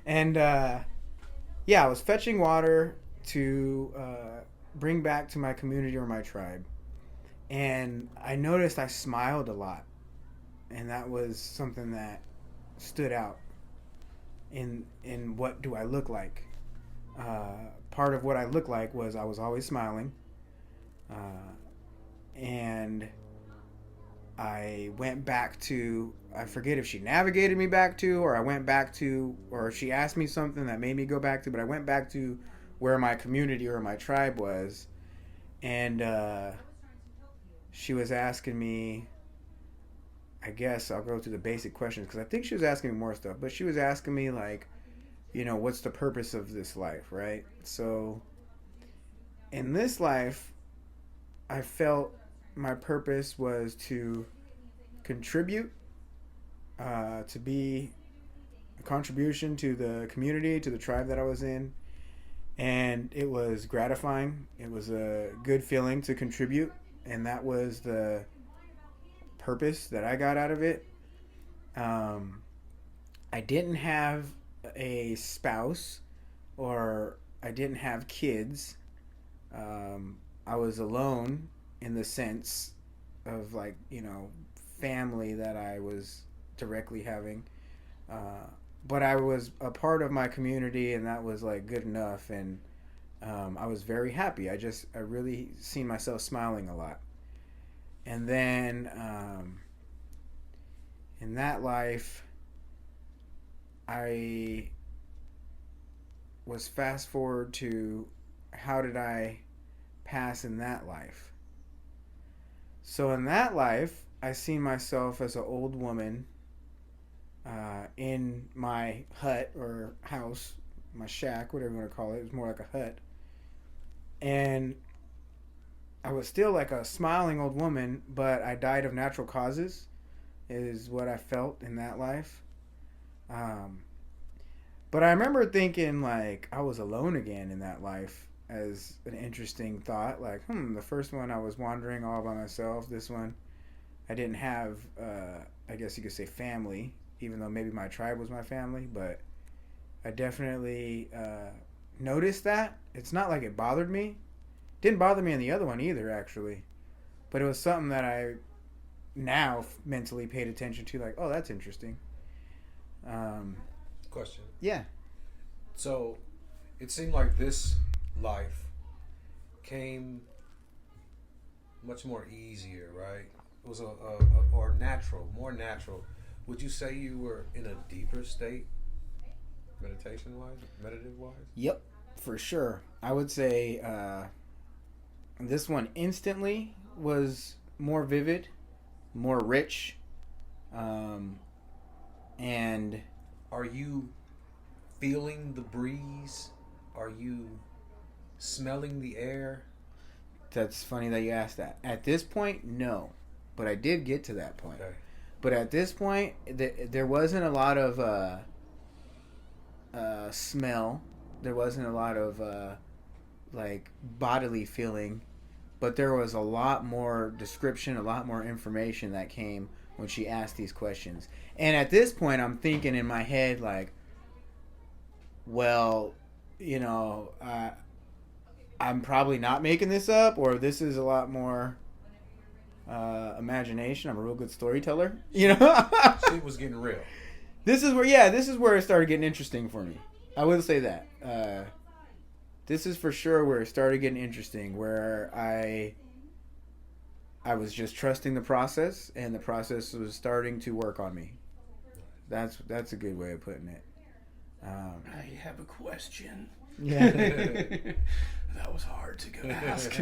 And yeah, I was fetching water to bring back to my community or my tribe. And I noticed I smiled a lot. And that was something that stood out in what do I look like. Part of what I looked like was I was always smiling. And I went back to, I forget if she navigated me back to, or I went back to, or she asked me something that made me go back to, but I went back to where my community or my tribe was. And she was asking me, I guess I'll go to the basic questions because I think she was asking me more stuff, but she was asking me like, what's the purpose of this life, right? So in this life, I felt my purpose was to contribute, to be a contribution to the community, to the tribe that I was in. And it was gratifying. It was a good feeling to contribute. And that was the purpose that I got out of it. I didn't have a spouse or I didn't have kids. I was alone in the sense of like, family that I was directly having. But I was a part of my community, and that was like good enough. And I was very happy. I really seen myself smiling a lot. And then in that life, I was fast forward to how did I pass in that life. So in that life, I seen myself as an old woman in my hut or house, my shack, whatever you want to call it. It was more like a hut. And I was still like a smiling old woman, but I died of natural causes, is what I felt in that life. But I remember thinking like I was alone again in that life as an interesting thought. Like, the first one I was wandering all by myself. This one I didn't have, I guess you could say, family, even though maybe my tribe was my family. But I definitely noticed that. It's not like it bothered me. Didn't bother me in the other one either, actually. But it was something that I now mentally paid attention to. Like, oh, that's interesting. Question. Yeah. So, it seemed like this life came much more easier, right? It was or natural, more natural. Would you say you were in a deeper state, meditative-wise? Yep, for sure. I would say this one instantly was more vivid, more rich, and... Are you feeling the breeze? Are you smelling the air? That's funny that you asked that. At this point, no. But I did get to that point. Okay. But at this point, there wasn't a lot of smell. There wasn't a lot of like bodily feeling. But there was a lot more description, a lot more information that came when she asked these questions. And at this point, I'm thinking in my head, like, well, I'm probably not making this up, or this is a lot more imagination. I'm a real good storyteller, She was getting real. This is where it started getting interesting for me. I will say that. This is for sure where it started getting interesting, where I was just trusting the process, and the process was starting to work on me. That's a good way of putting it. I have a question. Yeah. That was hard to go ask.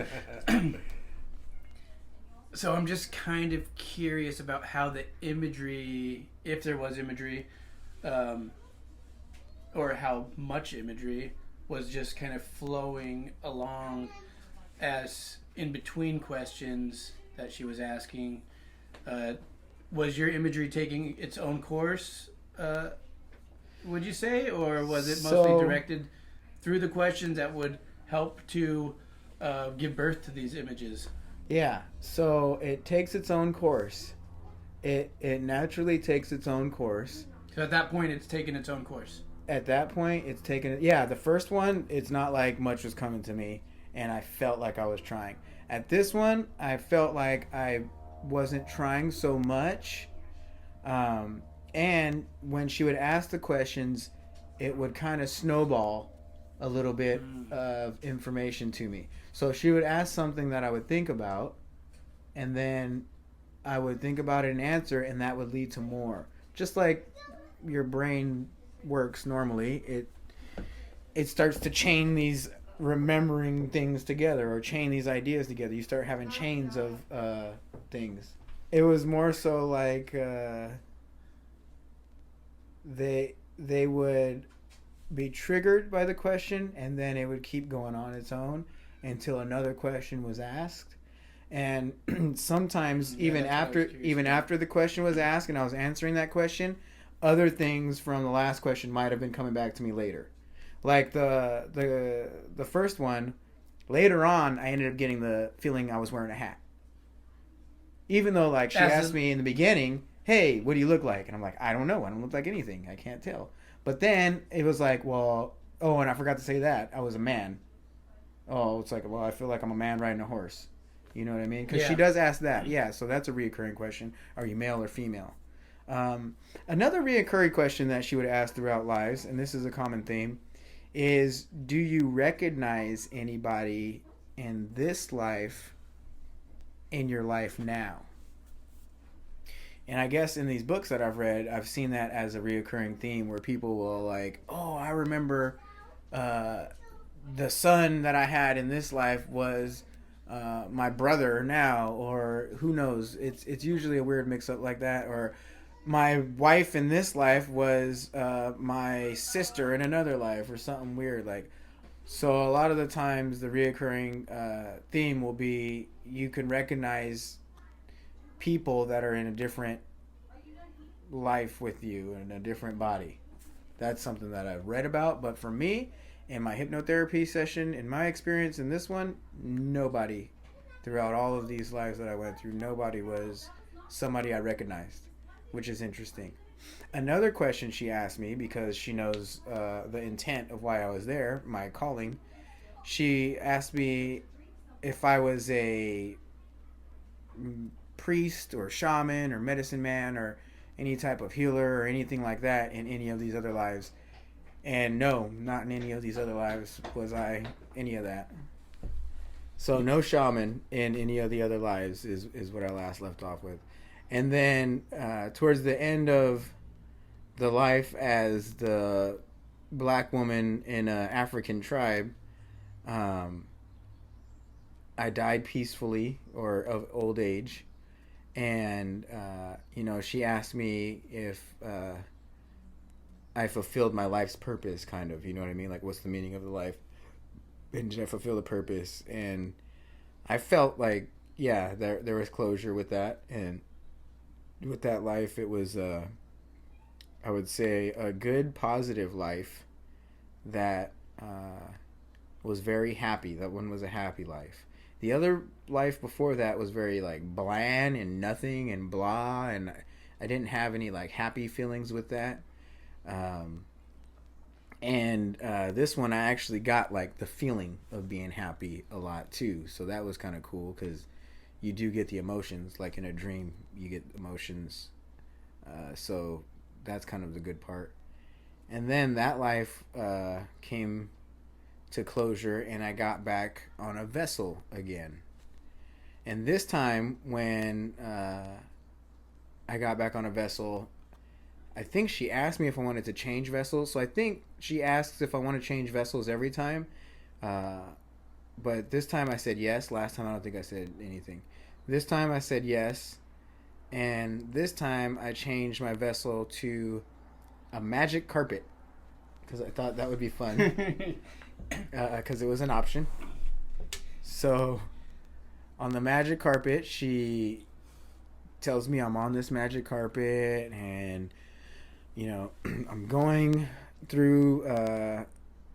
So I'm just kind of curious about how the imagery, if there was imagery, or how much imagery was just kind of flowing along as in between questions that she was asking. Was your imagery taking its own course, would you say, or was it mostly directed through the questions that would help to give birth to these images? Yeah, so it takes its own course. It naturally takes its own course. So at that point, it's taken its own course. At that point, it's taken... Yeah, the first one, it's not like much was coming to me, and I felt like I was trying. At this one, I felt like I wasn't trying so much. And when she would ask the questions, it would kind of snowball a little bit of information to me. So she would ask something that I would think about, and then I would think about it and answer, and that would lead to more. Just like your brain works normally, it starts to chain these remembering things together, or chain these ideas together. You start having chains of things. It was more so like they would be triggered by the question, and then it would keep going on its own until another question was asked. And sometimes even after the question was asked and I was answering that question, other things from the last question might have been coming back to me later. Like the first one, later on I ended up getting the feeling I was wearing a hat. Even though like she asked me in the beginning, "Hey, what do you look like?" And I'm like, "I don't know. I don't look like anything. I can't tell." But then it was like, well, and I forgot to say that. I was a man. Oh, it's like, well, I feel like I'm a man riding a horse. You know what I mean? Because Yeah. she does ask that. Yeah, so that's a reoccurring question. Are you male or female? Another reoccurring question that she would ask throughout lives, and this is a common theme, is do you recognize anybody in this life in your life now? And I guess in these books that I've read, I've seen that as a reoccurring theme where people will like, oh, I remember the son that I had in this life was my brother now, or who knows. It's usually a weird mix-up like that. Or my wife in this life was my sister in another life, or something weird. Like, so a lot of the times the reoccurring theme will be you can recognize people that are in a different life with you in a different body. That's something that I've read about, but for me, in my hypnotherapy session, in my experience in this one, nobody throughout all of these lives that I went through, nobody was somebody I recognized, which is interesting. Another question she asked me, because she knows the intent of why I was there, my calling, she asked me if I was a priest or shaman or medicine man or any type of healer or anything like that in any of these other lives. And no, not in any of these other lives was I any of that. So no shaman in any of the other lives is what I last left off with. And then towards the end of the life as the black woman in an African tribe, I died peacefully or of old age. And, she asked me if I fulfilled my life's purpose, kind of, you know what I mean? Like, what's the meaning of the life? And did I fulfill the purpose? And I felt like, yeah, there was closure with that. And with that life, it was, I would say, a good, positive life that was very happy. That one was a happy life. The other life before that was very like bland and nothing and blah, and I didn't have any like happy feelings with that. And this one I actually got like the feeling of being happy a lot too. So that was kind of cool because you do get the emotions, like in a dream you get emotions. So that's kind of the good part. And then that life came to closure, and I got back on a vessel again. And this time when I got back on a vessel, I think she asked me if I wanted to change vessels. So I think she asks if I want to change vessels every time. But this time I said yes. Last time I don't think I said anything. This time I said yes. And this time I changed my vessel to a magic carpet because I thought that would be fun. Because it was an option. So on the magic carpet, she tells me I'm on this magic carpet and I'm going through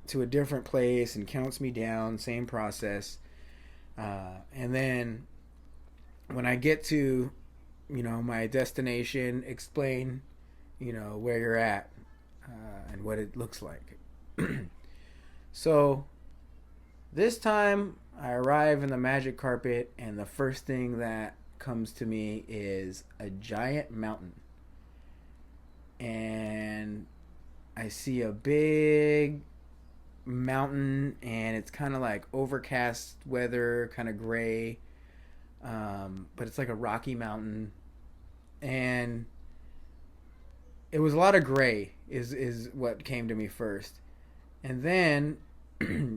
to a different place and counts me down, same process. And then when I get to my destination, explain where you're at and what it looks like. So this time I arrive in the magic carpet, and the first thing that comes to me is a giant mountain. And I see a big mountain, and it's kind of like overcast weather, kind of gray. But it's like a rocky mountain. And it was a lot of gray is what came to me first. And then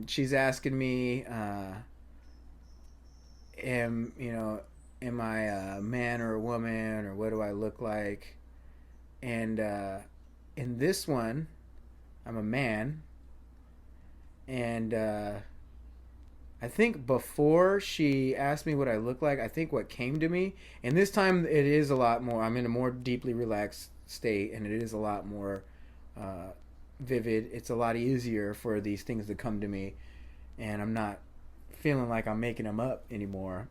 she's asking me, am I a man or a woman, or what do I look like? And in this one, I'm a man. And I think before she asked me what I look like, I think what came to me, and this time it is a lot more, I'm in a more deeply relaxed state, and it is a lot more vivid. It's a lot easier for these things to come to me, and I'm not feeling like I'm making them up anymore.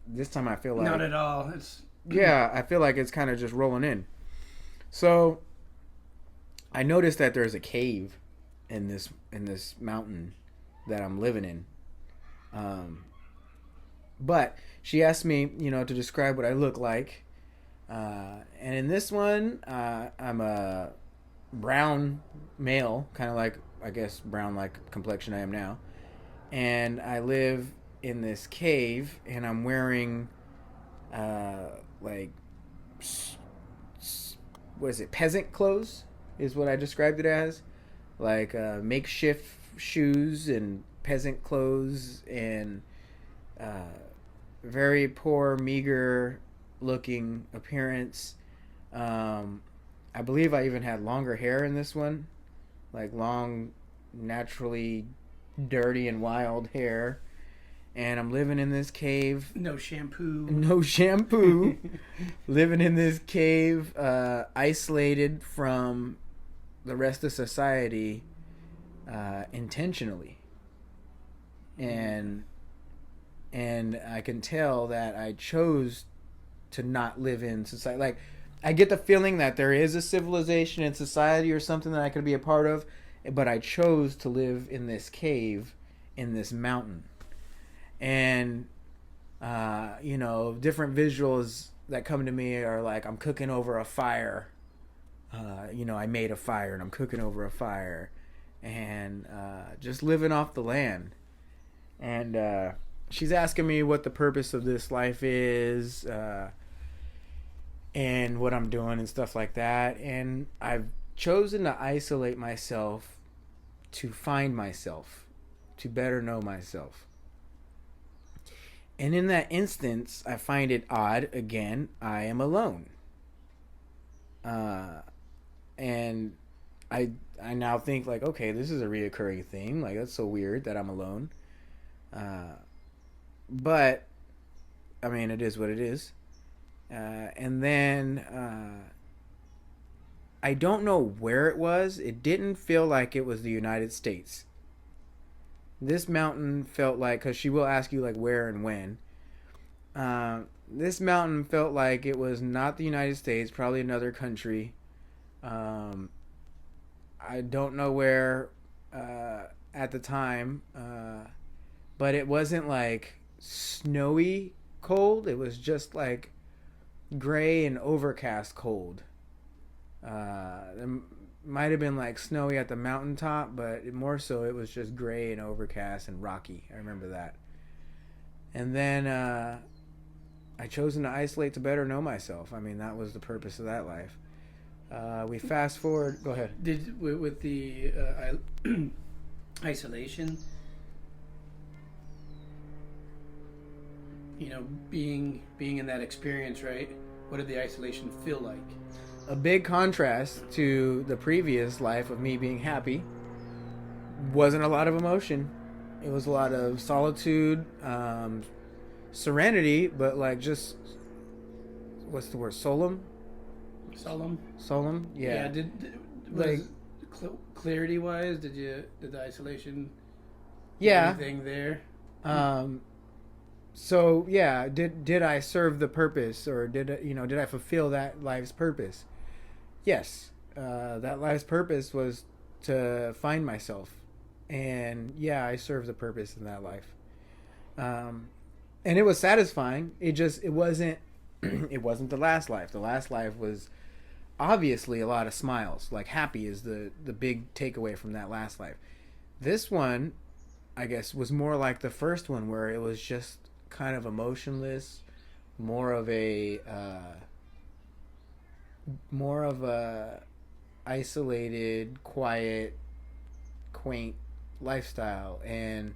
This time I feel like not at all. I feel like it's kind of just rolling in. So I noticed that there's a cave in this mountain that I'm living in. But she asked me, to describe what I look like. And in this one, I'm a brown male, kind of like, I guess, brown like complexion I am now. And I live in this cave, and I'm wearing, like, what is it, peasant clothes is what I described it as. Like makeshift shoes and peasant clothes and very poor, meager looking appearance. I believe I even had longer hair in this one, like long, naturally dirty and wild hair. And I'm living in this cave. No shampoo. No shampoo. Living in this cave, isolated from the rest of society, intentionally. And I can tell that I chose to not live in society. Like, I get the feeling that there is a civilization and society or something that I could be a part of, but I chose to live in this cave, in this mountain. And, different visuals that come to me are like, I'm cooking over a fire. I made a fire and I'm cooking over a fire. And just living off the land. And she's asking me what the purpose of this life is, and what I'm doing and stuff like that. And I've chosen to isolate myself to find myself, to better know myself. And in that instance, I find it odd, again, I am alone. And I now think, like, okay, this is a reoccurring theme. Like, that's so weird that I'm alone. But, I mean, it is what it is. And then, I don't know where it was. It didn't feel like it was the United States. This mountain felt like, because she will ask you like where and when. This mountain felt like it was not the United States, probably another country. I don't know where at the time, but it wasn't like snowy cold. It was just like gray and overcast cold. Might have been like snowy at the mountaintop, but more so it was just gray and overcast and rocky. I remember that. And then I chosen to isolate to better know myself. I mean, that was the purpose of that life. We fast forward. Go ahead. With the isolation, being in that experience, right? What did the isolation feel like? A big contrast to the previous life of me being happy. Wasn't a lot of emotion. It was a lot of solitude, serenity, but like just, what's the word? Solemn? Solemn? Yeah. Clarity wise, did the isolation yeah anything there? So yeah, did I serve the purpose, or did I fulfill that life's purpose? Yes, that life's purpose was to find myself, and yeah, I served the purpose in that life, and it was satisfying. It wasn't it wasn't the last life. The last life was obviously a lot of smiles. Like, happy is the big takeaway from that last life. This one, I guess, was more like the first one, where it was just kind of emotionless, more of a isolated, quiet, quaint lifestyle, and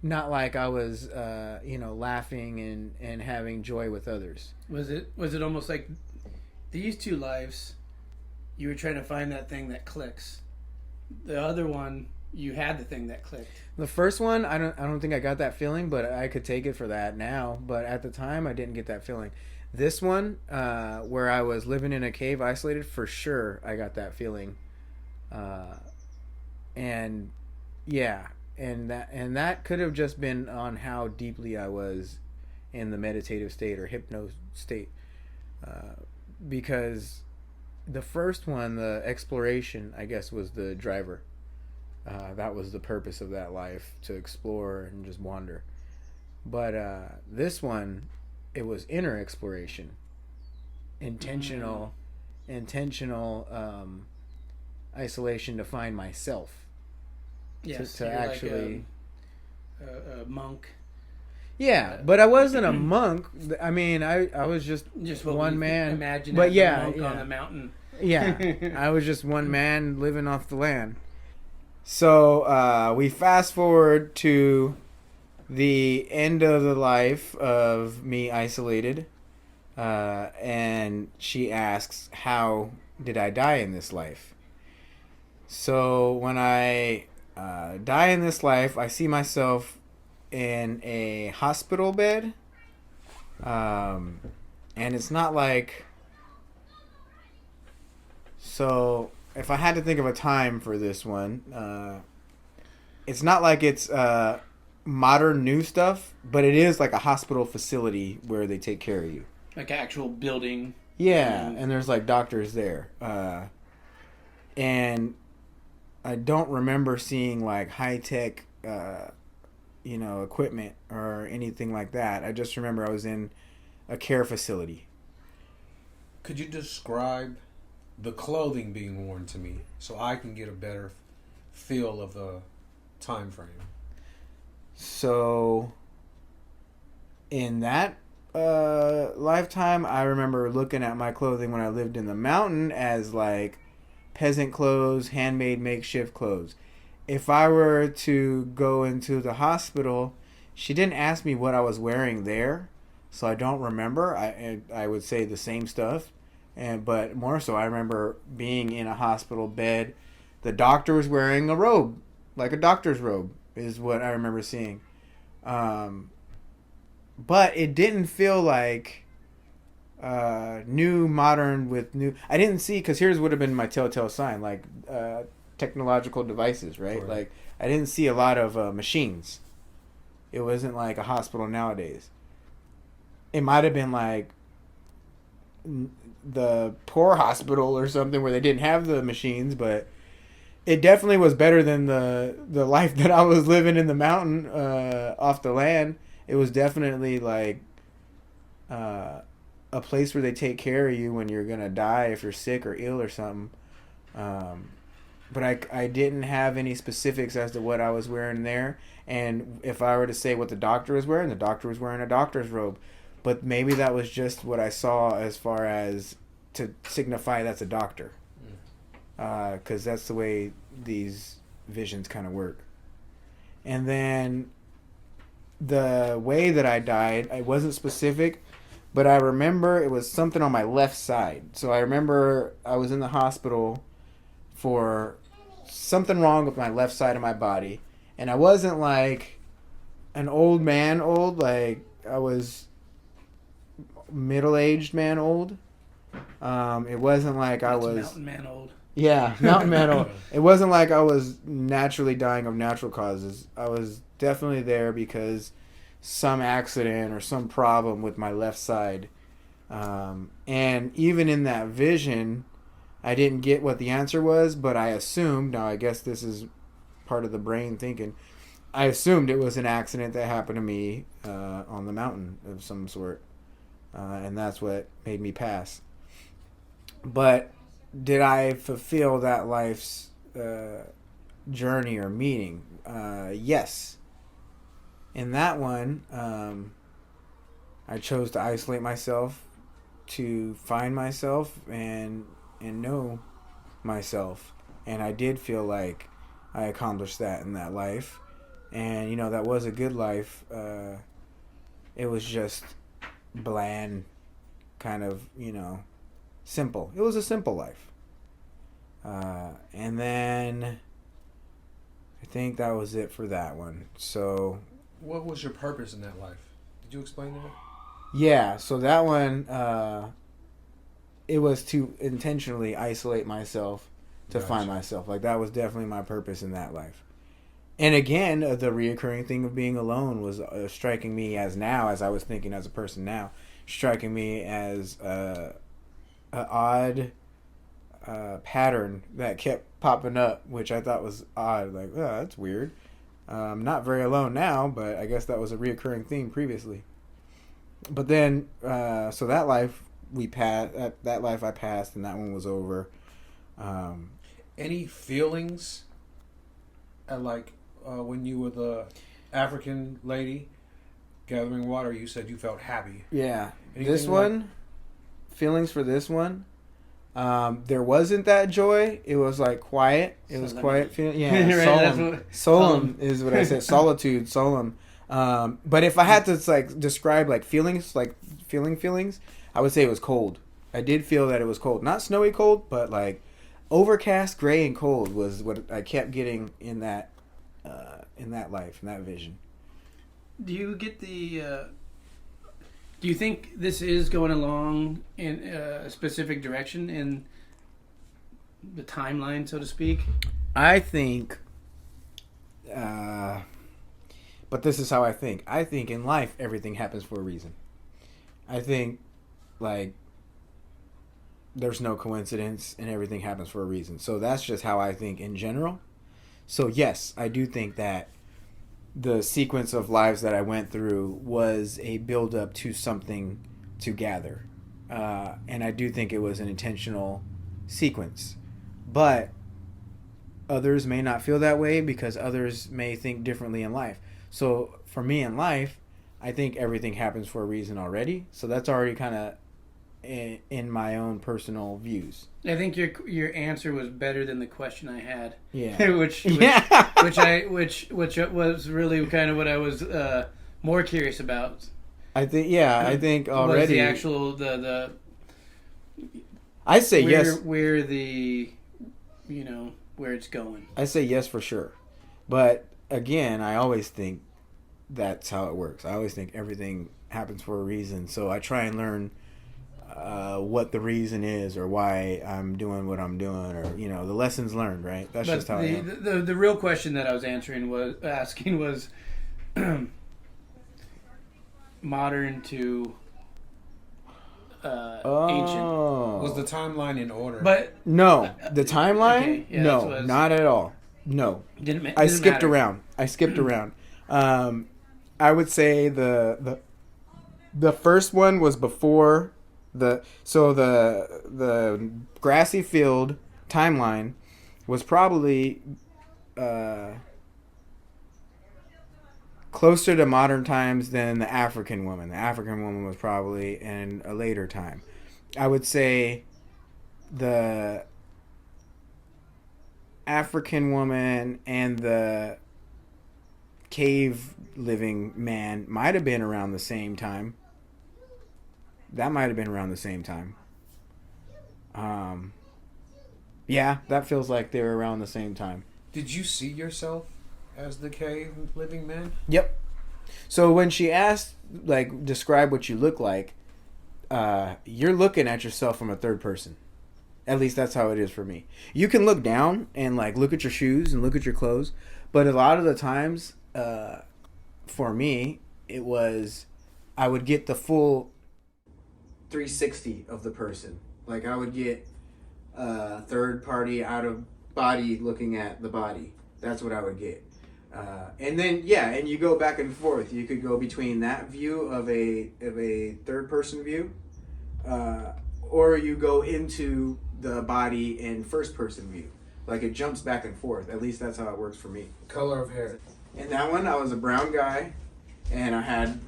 not like I was laughing and having joy with others. Was it almost like these two lives, you were trying to find that thing that clicks? The other one, you had the thing that clicked. The first one, I don't think I got that feeling, but I could take it for that now. But at the time, I didn't get that feeling. This one, where I was living in a cave, isolated, for sure, I got that feeling. And yeah, and that could have just been on how deeply I was in the meditative state or hypno state, because the first one, the exploration, I guess, was the driver. That was the purpose of that life, to explore and just wander. But this one, it was inner exploration, intentional isolation to find myself. Yes, To you're actually, like a monk. yeah, but I wasn't a monk. I mean, I was just What one we man. imagine But as yeah, a monk yeah. on the mountain. Yeah, I was just one man living off the land. So we fast forward to the end of the life of me isolated, and she asks, "How did I die in this life?" So when I die in this life, I see myself in a hospital bed, and it's not like. So if I had to think of a time for this one, it's not like it's modern new stuff, but it is like a hospital facility where they take care of you. Like actual building. Yeah, and there's like doctors there. And I don't remember seeing like high tech, equipment or anything like that. I just remember I was in a care facility. Could you describe the clothing being worn to me so I can get a better feel of the time frame? So in that lifetime, I remember looking at my clothing when I lived in the mountain as like peasant clothes, handmade makeshift clothes. If I were to go into the hospital, she didn't ask me what I was wearing there, so I don't remember. I would say the same stuff, but more so, I remember being in a hospital bed. The doctor was wearing a robe, like a doctor's robe, is what I remember seeing. But it didn't feel like new, modern with new. I didn't see, because here's would have been my telltale sign, like technological devices, right? Like I didn't see a lot of machines. It wasn't like a hospital nowadays. It might have been like the poor hospital or something where they didn't have the machines, but it definitely was better than the life that I was living in the mountain off the land. It was definitely like a place where they take care of you when you're gonna die if you're sick or ill or something. But I didn't have any specifics as to what I was wearing there. And if I were to say what the doctor was wearing a doctor's robe. But maybe that was just what I saw as far as to signify that's a doctor. Because that's the way these visions kind of work. And then the way that I died, it wasn't specific, but I remember it was something on my left side. So I remember I was in the hospital for something wrong with my left side of my body. And I wasn't like an old man old, like I was middle-aged man old. It wasn't like I was mountain man old. Yeah, mountain man old. It wasn't like I was naturally dying of natural causes. I was definitely there because some accident or some problem with my left side. And even in that vision, I didn't get what the answer was, but I assumed, now I guess this is part of the brain thinking, I assumed it was an accident that happened to me on the mountain of some sort. And that's what made me pass. But did I fulfill that life's journey or meaning? Yes. In that one, I chose to isolate myself, to find myself and know myself. And I did feel like I accomplished that in that life. And, that was a good life. It was just bland, kind of, simple. It was a simple life. And then I think that was it for that one. So what was your purpose in that life? Did you explain that? Yeah, so that one, it was to intentionally isolate myself to find myself. Like, that was definitely my purpose in that life. And again, the reoccurring thing of being alone was striking me as I was thinking as a person now, striking me as an odd pattern that kept popping up, which I thought was odd. Like, oh, that's weird. Not very alone now, but I guess that was a reoccurring theme previously. But then, so that life we passed. That life I passed, and that one was over. Any feelings at when you were the African lady gathering water? You said you felt happy. Yeah. Anything This one, feelings for this one. There wasn't that joy. It was like quiet. It was quiet feeling. Yeah, Right, solemn is what I said. Solitude, solemn. But if I had to like describe like feelings, like feelings, I would say it was cold. I did feel that it was cold. Not snowy cold, but like overcast, gray, and cold was what I kept getting in that life, in that vision. Do you get the? Do you think this is going along in a specific direction in the timeline, so to speak? I think, but this is how I think. I think in life, everything happens for a reason. I think, like, there's no coincidence and everything happens for a reason. So that's just how I think in general. So yes, I do think that the sequence of lives that I went through was a build up to something to gather. And I do think it was an intentional sequence. But others may not feel that way because others may think differently in life. So for me in life, I think everything happens for a reason already. So that's already kind of in my own personal views. I think your answer was better than the question I had. Yeah. which was really kind of what I was more curious about. I think already was the actual the I say yes. Where it's going. I say yes for sure. But again, I always think that's how it works. I always think everything happens for a reason. So I try and learn what the reason is or why I'm doing what I'm doing, or the lessons learned, right? That's just how I am. The real question that I was asking was modern to ancient. Was the timeline in order? But no, the timeline? Okay, yeah, no, not at all. No. I skipped around. I would say the first one was before the grassy field timeline was probably closer to modern times than the African woman. The African woman was probably in a later time. I would say the African woman and the cave living man might have been around the same time. That might have been around the same time. Yeah, that feels like they were around the same time. Did you see yourself as the cave living man? Yep. So when she asked, like, describe what you look like, you're looking at yourself from a third person. At least that's how it is for me. You can look down and, like, look at your shoes and look at your clothes. But a lot of the times, for me, it was, I would get the full 360 of the person. Like, I would get third party out of body looking at the body. That's what I would get. And then, yeah, and you go back and forth. You could go between that view of a third person view, or you go into the body in first person view. Like, it jumps back and forth. At least that's how it works for me. Color of hair. In that one, I was a brown guy, and I had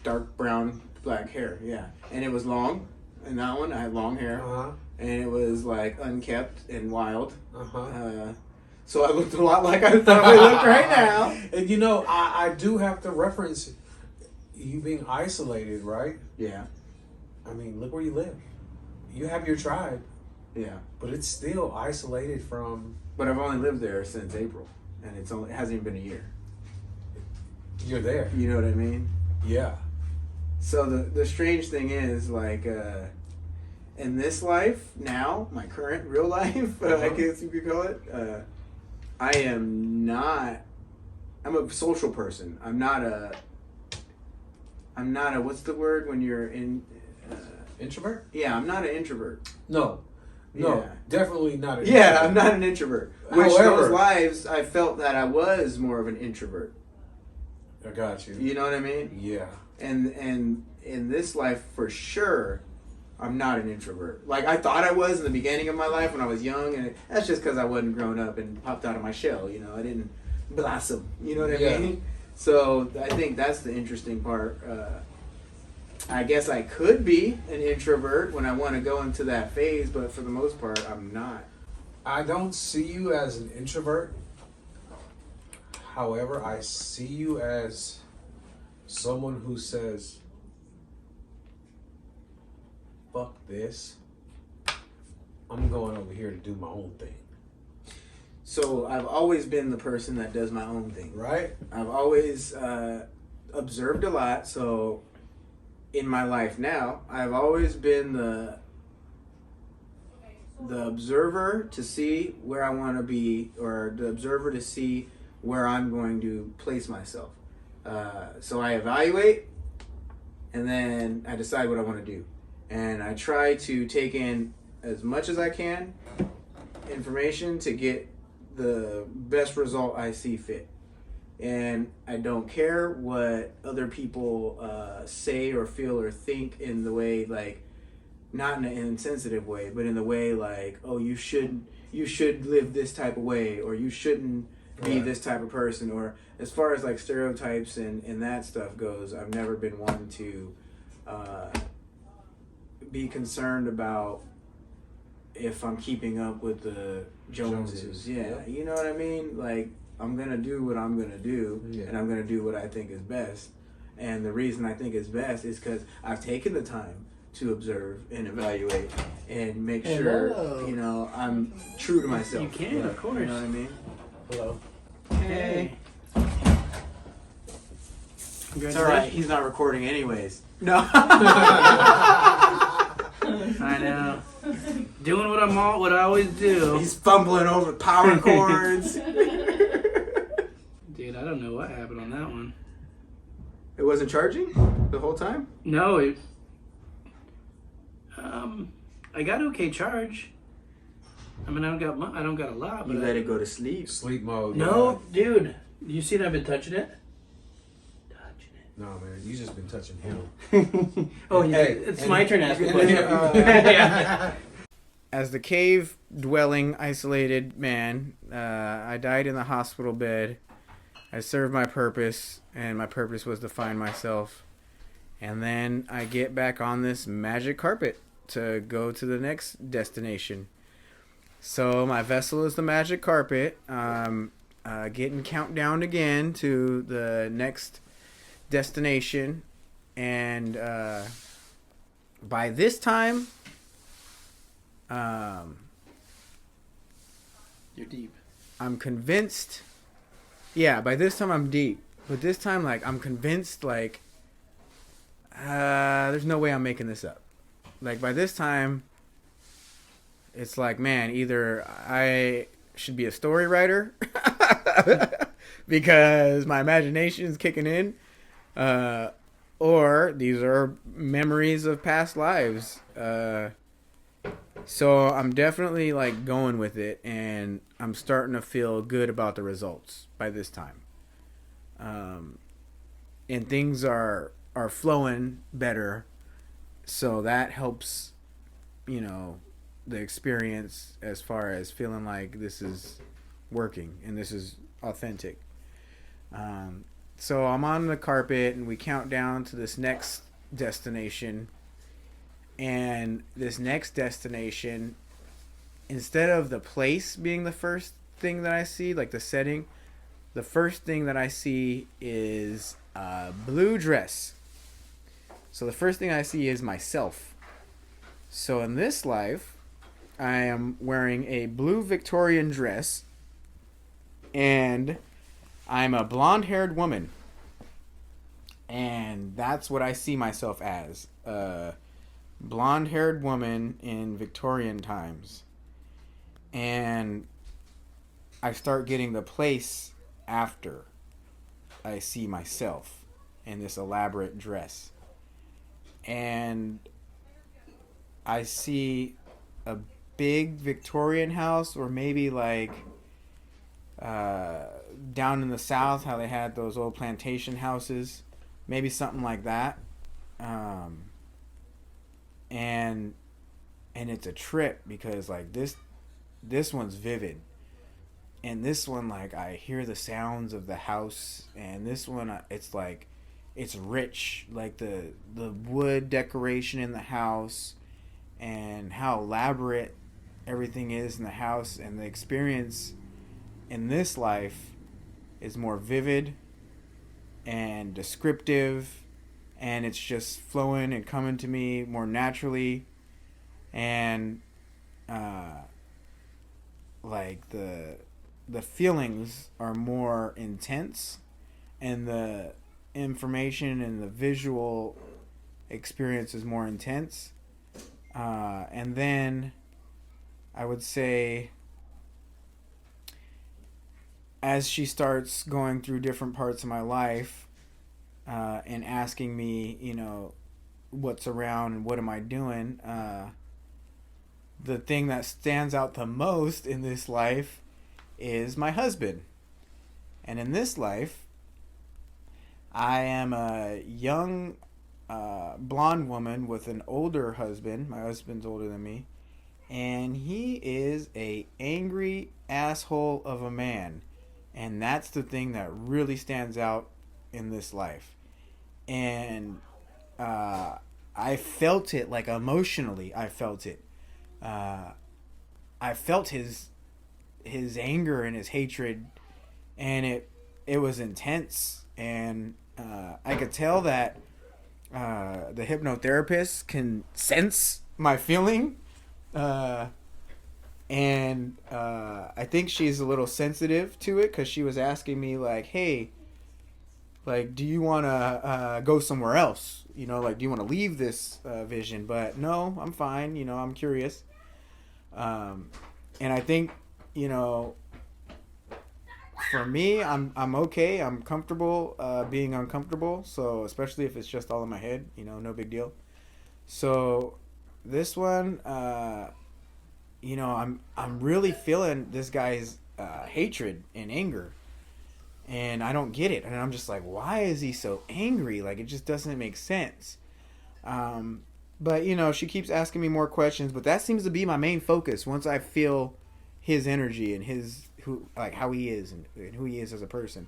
dark brown, black hair, yeah. And it was long. In that one, I had long hair. Uh-huh. And it was, like, unkept and wild. Uh-huh. So I looked a lot like I probably look right now. And I do have to reference you being isolated, right? Yeah. I mean, look where you live. You have your tribe. Yeah. But it's still isolated from... But I've only lived there since April. And it hasn't even been a year. You're there. You know what I mean? Yeah. So the strange thing is, like, in this life, now, my current real life, I guess you could call it, I'm a social person. I'm not a, what's the word when you're in... Introvert? Yeah, I'm not an introvert. No. No, Yeah. definitely not an Yeah, introvert. I'm not an introvert. Which However- those lives, I felt that I was more of an introvert. I got you. You know what I mean? Yeah. And in this life, for sure, I'm not an introvert. Like I thought I was in the beginning of my life when I was young, and that's just because I wasn't grown up and popped out of my shell. You know, I didn't blossom. You know what I Yeah. mean? So I think that's the interesting part. I guess I could be an introvert when I want to go into that phase, but for the most part, I'm not. I don't see you as an introvert. However, I see you as someone who says, fuck this. I'm going over here to do my own thing. So I've always been the person that does my own thing. Right? I've always observed a lot. So in my life now, I've always been the observer to see where I want to be, or the observer to see where I'm going to place myself. So I evaluate, and then I decide what I want to do. And I try to take in as much as I can information to get the best result I see fit. And I don't care what other people say or feel or think in the way, like, not in an insensitive way, but in the way like, oh, you should live this type of way, or you shouldn't be this type of person, or as far as like stereotypes and that stuff goes, I've never been one to be concerned about if I'm keeping up with the Joneses. Yeah, you know what I mean? Like, I'm gonna do what I'm gonna do, and I'm gonna do what I think is best. And the reason I think is best is because I've taken the time to observe and evaluate and make sure, you know, I'm true to myself. You can, of course. You know what I mean? Hello. Hey. It's all right. He's not recording anyways. No. I know. Doing what I always do. He's fumbling over power cords. Dude, I don't know what happened on that one. It wasn't charging the whole time? No, it. I got okay charge. I mean, I don't got a lot, but You let it go to sleep. Sleep mode. No, dude. You see that I've been touching it? No, man. You just been touching him. Oh, yeah. Hey, It's my turn to ask a and- question. Yeah. As the cave-dwelling, isolated man, I died in the hospital bed. I served my purpose, and my purpose was to find myself. And then I get back on this magic carpet to go to the next destination. So my vessel is the magic carpet. Getting countdown again to the next destination. And by this time... You're deep. I'm convinced. Yeah, by this time I'm deep. But this time, like, I'm convinced, like, there's no way I'm making this up. Like, by this time, it's like, man, either I should be a story writer because my imagination's kicking in, or these are memories of past lives. So I'm definitely like going with it, and I'm starting to feel good about the results by this time. And things are flowing better, so that helps, you know, the experience as far as feeling like this is working and this is authentic. So I'm on the carpet, and we count down to this next destination. And this next destination, instead of the place being the first thing that I see, like the setting, the first thing that I see is a blue dress. So the first thing I see is myself. So in this life, I am wearing a blue Victorian dress, and I'm a blonde-haired woman. And that's what I see myself as. Blonde-haired woman in Victorian times. And I start getting the place after I see myself in this elaborate dress. And I see a big Victorian house, or maybe like down in the South, how they had those old plantation houses, maybe something like that. And it's a trip because like this one's vivid, and this one, like, I hear the sounds of the house, and this one, it's like it's rich, like the wood decoration in the house and how elaborate everything is in the house, and the experience in this life is more vivid and descriptive, and it's just flowing and coming to me more naturally, and like the feelings are more intense, and the information and the visual experience is more intense. And then I would say, as she starts going through different parts of my life, and asking me, what's around and what am I doing, the thing that stands out the most in this life is my husband. And in this life, I am a young blonde woman with an older husband. My husband's older than me. And he is a angry asshole of a man. And that's the thing that really stands out in this life. And I felt it, like, emotionally. I felt it. I felt his anger and his hatred, and it was intense. And I could tell that the hypnotherapist can sense my feeling, and I think she's a little sensitive to it, because she was asking me, like, hey, like, do you want to go somewhere else? Like, do you want to leave this vision? But no, I'm fine. I'm curious. And I think, for me, I'm okay. I'm comfortable being uncomfortable. So especially if it's just all in my head, no big deal. So this one, I'm really feeling this guy's hatred and anger, and I don't get it. And I'm just like, why is he so angry? Like, it just doesn't make sense. But she keeps asking me more questions, but that seems to be my main focus once I feel his energy and how he is and who he is as a person.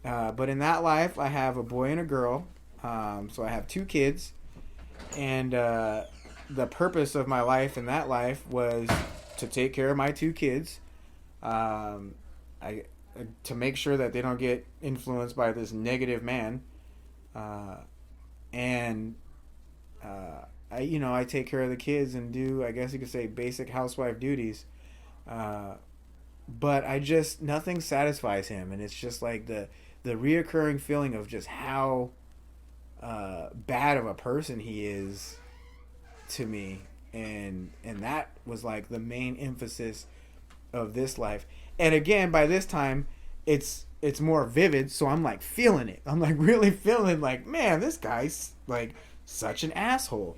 But in that life, I have a boy and a girl. So I have 2 kids, and the purpose of my life in that life was to take care of my 2 kids, to make sure that they don't get influenced by this negative man, and I take care of the kids and do, I guess you could say, basic housewife duties. But nothing satisfies him, and it's just like the reoccurring feeling of just how bad of a person he is to me, and that was like the main emphasis of this life. And again, by this time, it's more vivid, so I'm like feeling it. I'm like really feeling like, man, this guy's like such an asshole.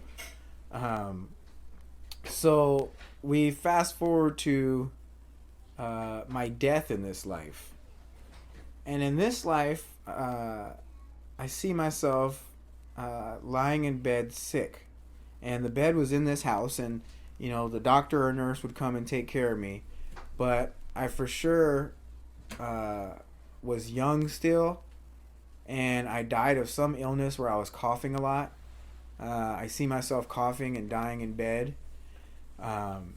So we fast forward to my death in this life. And in this life, I see myself lying in bed sick. And the bed was in this house, and the doctor or nurse would come and take care of me. But I for sure was young still, and I died of some illness where I was coughing a lot. I see myself coughing and dying in bed. And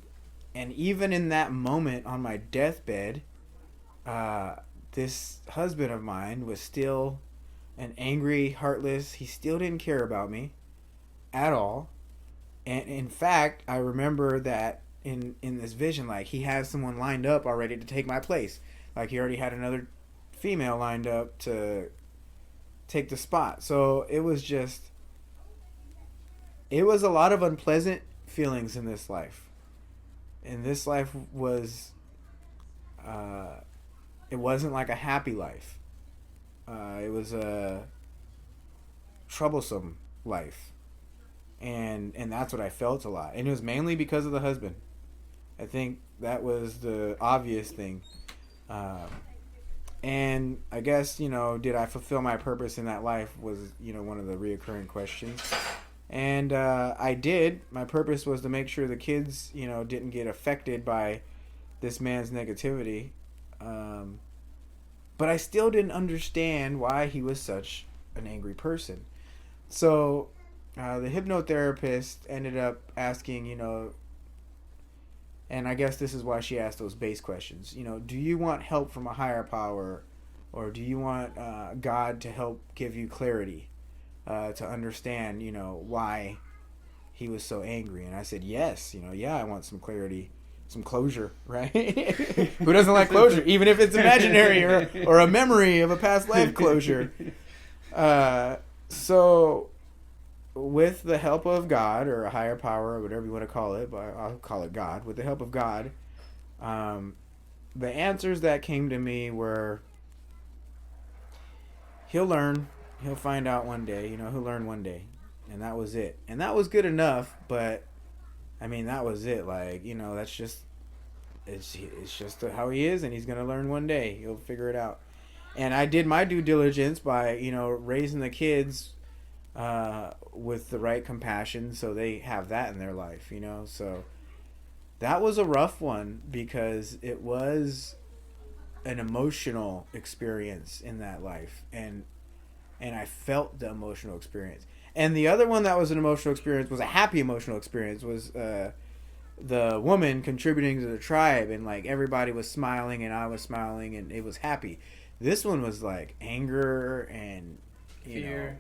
even in that moment on my deathbed, this husband of mine was still an angry, heartless. He still didn't care about me at all. And in fact, I remember that in this vision, like, he had someone lined up already to take my place. Like, he already had another female lined up to take the spot. So it was a lot of unpleasant feelings in this life. And this life was, it wasn't like a happy life. It was a troublesome life. And that's what I felt a lot. And it was mainly because of the husband. I think that was the obvious thing. Um, and I guess, did I fulfill my purpose in that life was, one of the reoccurring questions. And I did. My purpose was to make sure the kids, didn't get affected by this man's negativity. But I still didn't understand why he was such an angry person. So the hypnotherapist ended up asking, and I guess this is why she asked those base questions. Do you want help from a higher power, or do you want God to help give you clarity to understand, why he was so angry? And I said, yes, yeah, I want some clarity, some closure, right? Who doesn't like closure, even if it's imaginary or a memory of a past life closure? So with the help of God or a higher power or whatever you want to call it, but I'll call it God, with the help of God, the answers that came to me were, he'll learn, he'll find out one day, he'll learn one day. And that was it. And that was good enough, but I mean, that was it. Like, that's just, it's just how he is, and he's going to learn one day. He'll figure it out. And I did my due diligence by, raising the kids with the right compassion so they have that in their life, So that was a rough one because it was an emotional experience in that life. And I felt the emotional experience. And the other one that was an emotional experience was a happy emotional experience was the woman contributing to the tribe, and like everybody was smiling and I was smiling and it was happy. This one was like anger and fear,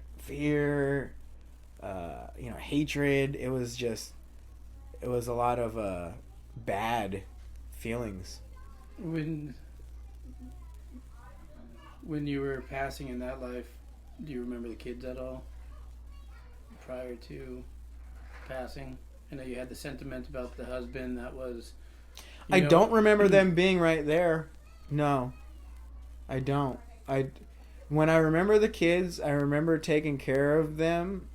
hatred. It was a lot of bad feelings. When you were passing in that life, do you remember the kids at all prior to passing? I know you had the sentiment about the husband that was... I don't remember them being right there. No, I don't. When I remember the kids, I remember taking care of them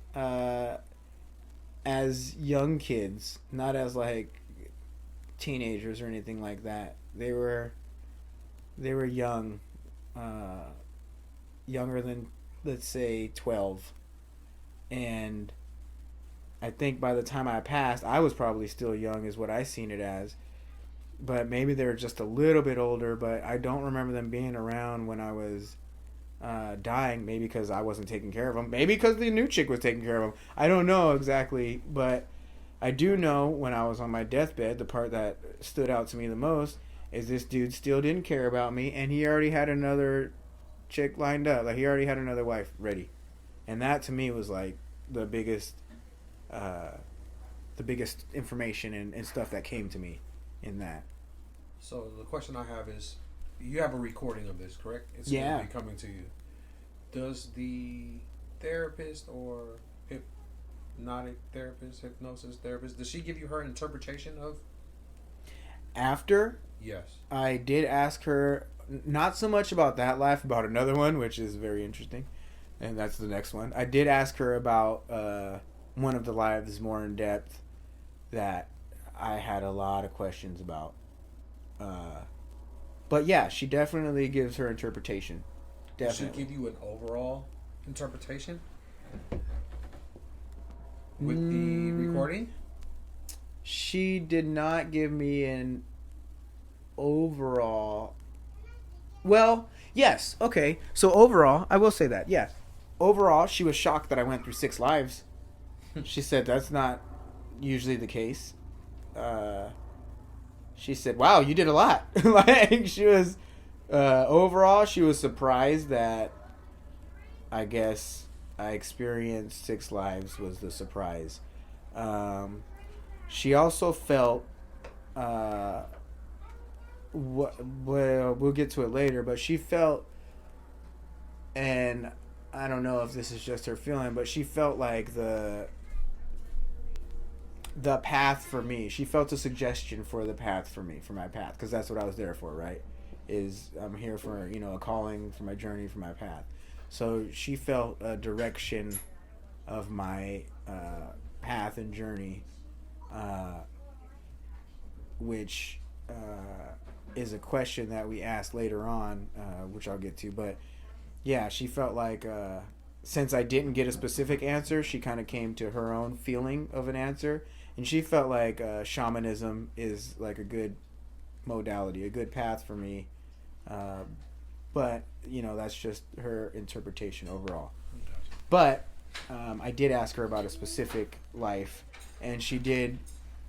as young kids, not as like teenagers or anything like that. They were young, younger than, let's say, 12. And I think by the time I passed, I was probably still young is what I seen it as. But maybe they were just a little bit older, but I don't remember them being around when I was dying. Maybe because I wasn't taking care of them. Maybe because the new chick was taking care of them. I don't know exactly, but I do know when I was on my deathbed, the part that stood out to me the most is this dude still didn't care about me, and he already had another chick lined up. Like, he already had another wife ready. And that to me was like the biggest information and stuff that came to me in that. So the question I have is, you have a recording of this, correct? It's Yeah. going to be coming to you. Does the therapist or hypnotic therapist, hypnosis therapist, does she give you her interpretation of? After? Yes. I did ask her, not so much about that life, about another one, which is very interesting. And that's the next one. I did ask her about one of the lives more in depth that I had a lot of questions about. But yeah, she definitely gives her interpretation. Definitely. Does she give you an overall interpretation with the recording? She did not give me an overall. Well, yes. Okay. So overall, I will say that. Yes. Overall, she was shocked that I went through 6 lives. She said that's not usually the case. She said, "Wow, you did a lot." Like, she was overall, she was surprised that I guess I experienced 6 lives was the surprise. She also felt well, we'll get to it later, but she felt, and I don't know if this is just her feeling, but she felt like the path for me. She felt a suggestion for the path for me, for my path, because that's what I was there for, right? Is I'm here for, a calling, for my journey, for my path. So she felt a direction of my path and journey. which is a question that we asked later on, which I'll get to. But yeah, she felt like since I didn't get a specific answer, she kind of came to her own feeling of an answer, and she felt like shamanism is like a good modality, a good path for me. But that's just her interpretation overall. But I did ask her about a specific life, and she did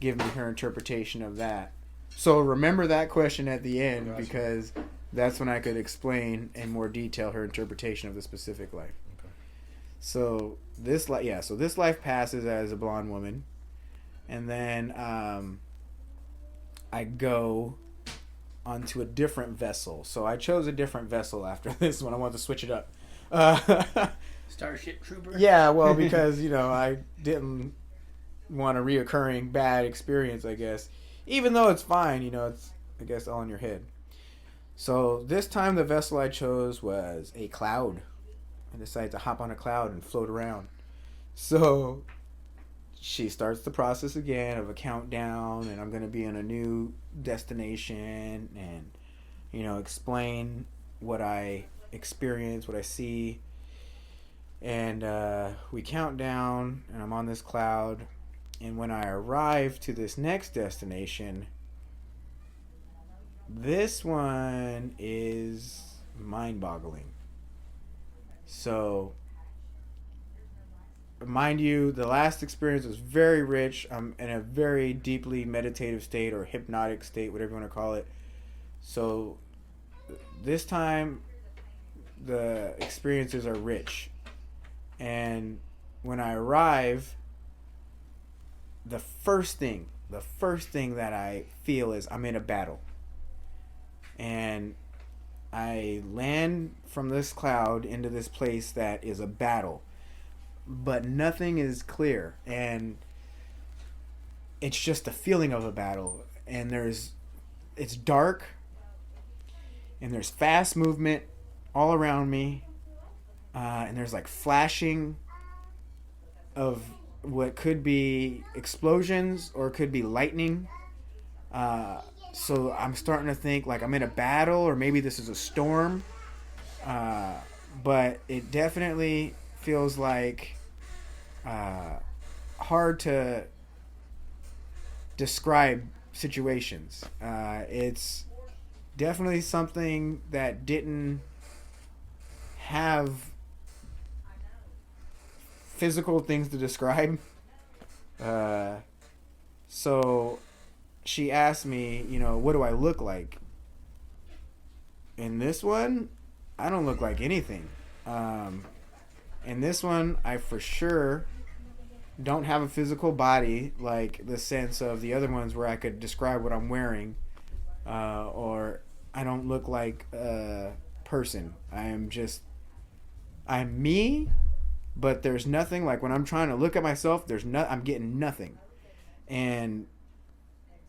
give me her interpretation of that. So remember that question at the end, because that's when I could explain in more detail her interpretation of the specific life. Okay. So this life passes as a blonde woman, and then I go onto a different vessel. So I chose a different vessel after this one. I wanted to switch it up. Starship Trooper? Yeah, well, because, I didn't want a reoccurring bad experience, I guess. Even though it's fine, it's, I guess, all in your head. So this time the vessel I chose was a cloud. I decided to hop on a cloud and float around. So she starts the process again of a countdown, and I'm going to be in a new destination and, explain what I experience, what I see. And we count down, and I'm on this cloud. And when I arrive to this next destination, this one is mind-boggling. So, mind you, the last experience was very rich. I'm in a very deeply meditative state or hypnotic state, whatever you want to call it. So, this time, the experiences are rich. And when I arrive, the first thing that I feel is I'm in a battle. And I land from this cloud into this place that is a battle. But nothing is clear. And it's just a feeling of a battle. And it's dark. And there's fast movement all around me. And there's like flashing of what could be explosions or could be lightning. So I'm starting to think like I'm in a battle, or maybe this is a storm. But it definitely feels like hard to describe situations. It's definitely something that didn't have physical things to describe. So she asked me, what do I look like? In this one, I don't look like anything. In this one, I for sure don't have a physical body, like the sense of the other ones where I could describe what I'm wearing. Or I don't look like a person. I'm me. But there's nothing, like when I'm trying to look at myself, I'm getting nothing. And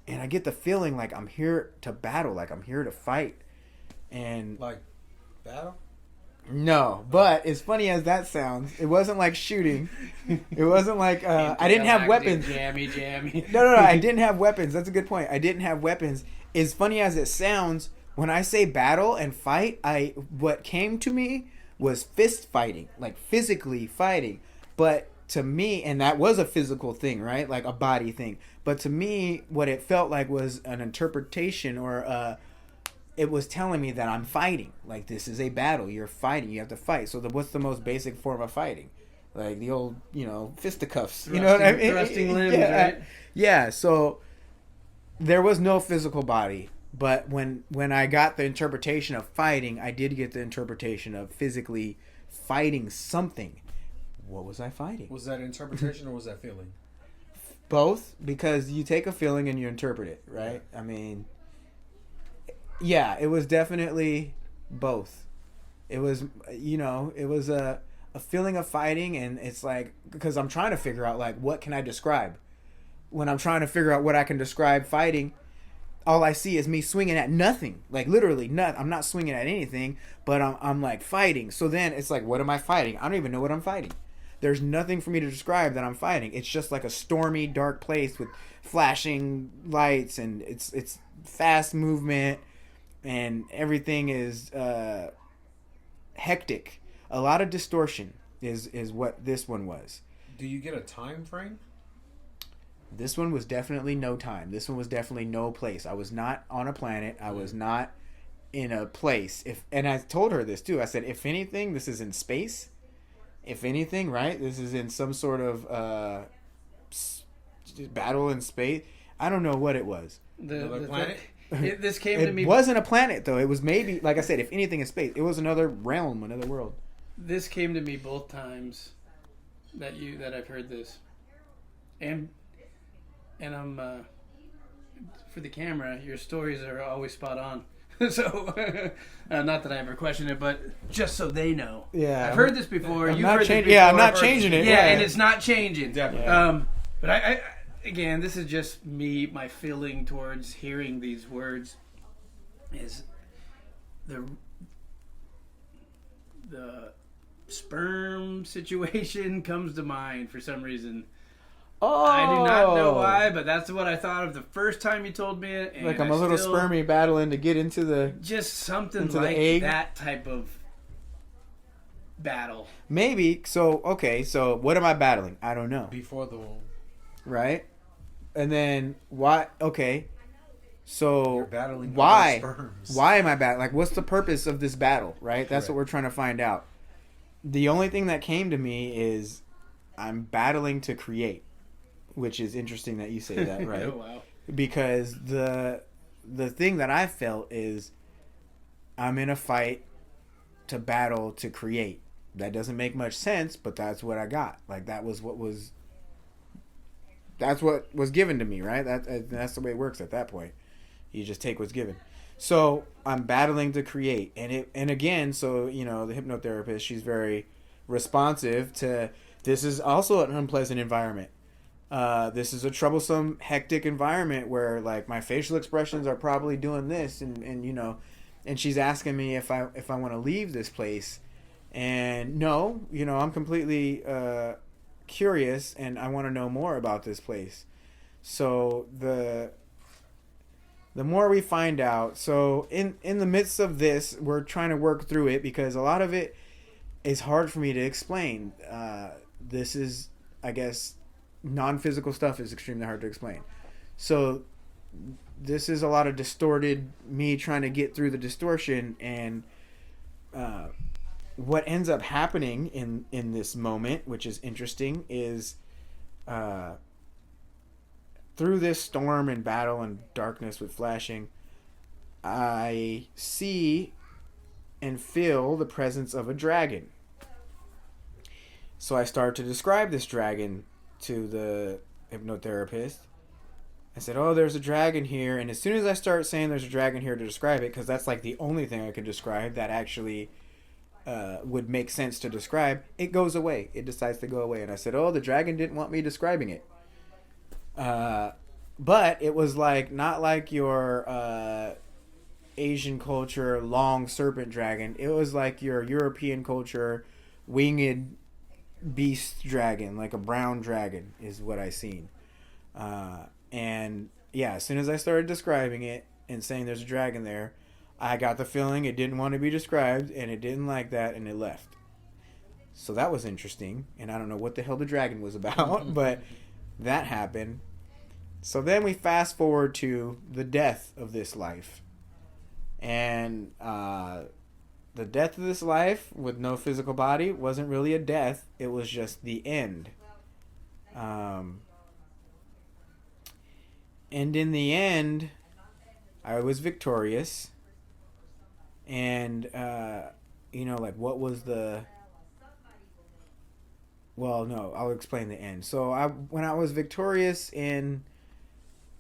I get the feeling like I'm here to battle, like I'm here to fight. And like battle? No, but as funny as that sounds, it wasn't like shooting. It wasn't like I didn't have weapons. Jammy. No, I didn't have weapons. That's a good point. I didn't have weapons. As funny as it sounds, when I say battle and fight, what came to me was fist fighting, like physically fighting. But to me, and that was a physical thing, right? Like a body thing. But to me, what it felt like was an interpretation, or it was telling me that I'm fighting. Like, this is a battle. You're fighting. You have to fight. So what's the most basic form of fighting? Like the old, fisticuffs. You know what I mean? Thrusting limbs, yeah, right? Yeah, so there was no physical body. But when I got the interpretation of fighting, I did get the interpretation of physically fighting something. What was I fighting? Was that interpretation or was that feeling? Both, because you take a feeling and you interpret it, right? I mean, yeah, it was definitely both. It was, it was a feeling of fighting, and it's like, because I'm trying to figure out, like, what can I describe? When I'm trying to figure out what I can describe fighting, all I see is me swinging at nothing. Like, literally nothing. I'm not swinging at anything, but I'm like fighting. So then it's like, what am I fighting? I don't even know what I'm fighting. there's nothing for me to describe that I'm fighting. It's just like a stormy, dark place with flashing lights, and it's fast movement, and everything is hectic. A lot of distortion is what this one was. Do you get a time frame? This one was definitely no time. This one was definitely no place. I was not on a planet. I was not in a place. And I told her this too. I said, if anything, this is in space. If anything, right? This is in some sort of battle in space. I don't know what it was. Another planet? This came to me. It wasn't a planet though. It was maybe, like I said, if anything in space, it was another realm, another world. This came to me both times that I've heard this, and I'm for the camera. Your stories are always spot on. So, not that I ever question it, but just so they know. Yeah, I've heard this before. I'm You've not heard this changing. Yeah, I'm before. not changing it. Yeah, and it's not changing. Definitely. But I again, this is just me. My feeling towards hearing these words is the sperm situation comes to mind for some reason. Oh, I do not know why, but that's what I thought of the first time you told me it. And like I'm a little spermy battling to get into the just something into like the egg. that type of battle. Maybe. So okay. So what am I battling? I don't know. Before the womb. Right. And then why? Okay. So You're battling why? sperms. Why am I battling? Like, what's the purpose of this battle? Right. That's what we're trying to find out. The only thing that came to me is I'm battling to create, which is interesting that you say that, right? Oh, wow. Because the thing that I felt is I'm in a fight to battle to create. That doesn't make much sense, but that's what I got. Like that's what was given to me, right? That's the way it works at that point. You just take what's given. So I'm battling to create, and again, so the hypnotherapist, she's very responsive to this is also an unpleasant environment. This is a troublesome, hectic environment where like my facial expressions are probably doing this, and she's asking me if I want to leave this place, and no, I'm completely curious and I want to know more about this place. So the more we find out, so in the midst of this, we're trying to work through it because a lot of it is hard for me to explain. This is, I guess, non-physical stuff is extremely hard to explain. So this is a lot of distorted me trying to get through the distortion, and what ends up happening in this moment, which is interesting, is through this storm and battle and darkness with flashing, I see and feel the presence of a dragon. So I start to describe this dragon to the hypnotherapist. I said, oh, there's a dragon here. And as soon as I start saying there's a dragon here to describe it, because that's like the only thing I could describe that actually would make sense to describe, it goes away. It decides to go away. And I said, oh, the dragon didn't want me describing it. But it was like not like your Asian culture long serpent dragon. It was like your European culture winged beast dragon, like a brown dragon is what I seen. And yeah, as soon as I started describing it and saying there's a dragon there, I got the feeling it didn't want to be described and it didn't like that and it left. So that was interesting, and I don't know what the hell the dragon was about, but that happened. So then we fast forward to the death of this life. And the death of this life with no physical body wasn't really a death. It was just the end. And in the end, I was victorious. And, like what was the... Well, no, I'll explain the end. So when I was victorious in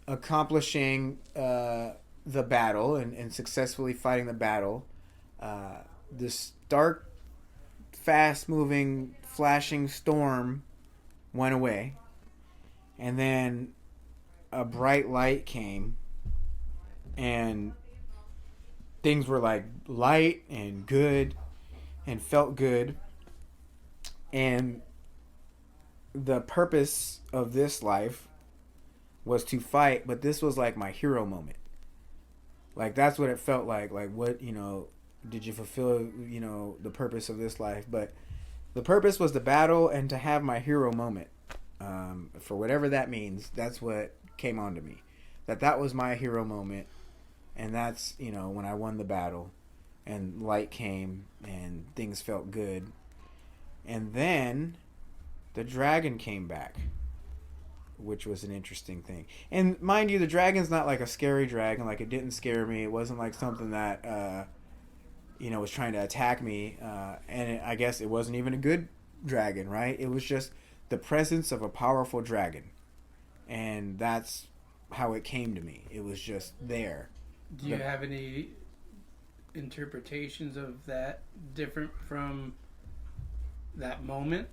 accomplishing the battle and successfully fighting the battle, this dark, fast-moving, flashing storm went away. And then a bright light came, and things were like light and good and felt good. And the purpose of this life was to fight, but this was like my hero moment. Like, that's what it felt like. Like, what, did you fulfill, the purpose of this life? But the purpose was the battle and to have my hero moment. For whatever that means, that's what came onto me. That was my hero moment. And that's, when I won the battle and light came and things felt good. And then the dragon came back, which was an interesting thing. And mind you, the dragon's not like a scary dragon. Like, it didn't scare me. It wasn't like something that, was trying to attack me. I guess it wasn't even a good dragon, right? It was just the presence of a powerful dragon. And that's how it came to me. It was just there. Do you have any interpretations of that different from that moment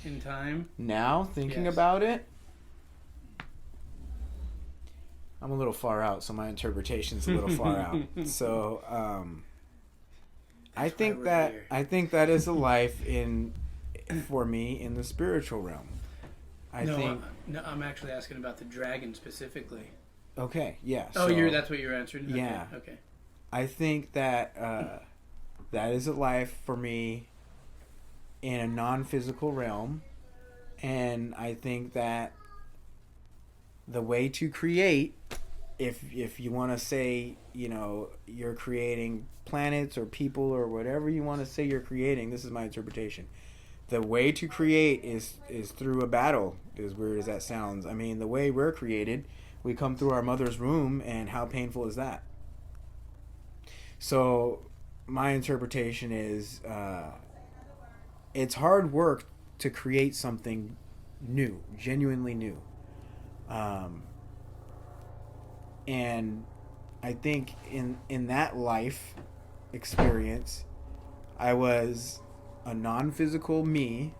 in time? Now, thinking about it, I'm a little far out, so my interpretation's a little far out. So, I think that is a life for me in the spiritual realm. I'm actually asking about the dragon specifically. Okay, yeah. Oh, that's what you're answering? Okay, yeah. Okay. I think that that is a life for me in a non-physical realm, and I think that the way to create, if you want to say, you're creating planets or people or whatever you want to say you're creating, this is my interpretation. The way to create is through a battle, as weird as that sounds. I mean, the way we're created, we come through our mother's womb, and how painful is that? So my interpretation is it's hard work to create something new, genuinely new. And I think in that life experience, I was a non-physical me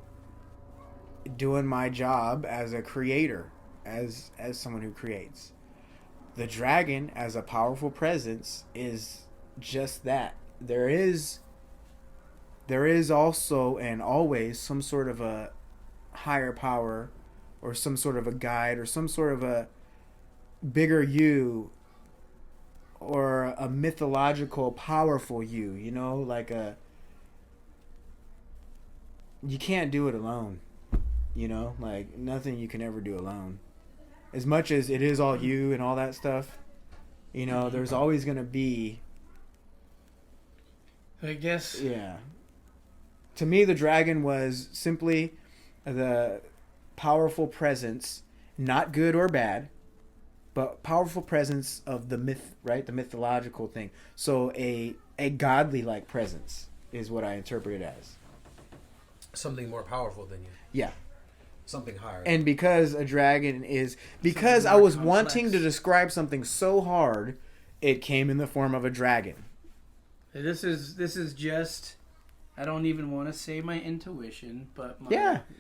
doing my job as a creator, as someone who creates. The dragon, as a powerful presence, is just that. There is also and always some sort of a higher power, or some sort of a guide, or some sort of a bigger you, or a mythological powerful you, like you can't do it alone, like nothing you can ever do alone. As much as it is all you and all that stuff, there's always going to be, I guess. Yeah. To me, the dragon was simply the powerful presence, not good or bad, but powerful presence of the myth, right? The mythological thing. So a godly-like presence is what I interpret it as. Something more powerful than you. Yeah. Something higher. And because a dragon is... Because I was wanting to describe something so hard, it came in the form of a dragon. This is just... I don't even want to say my intuition, but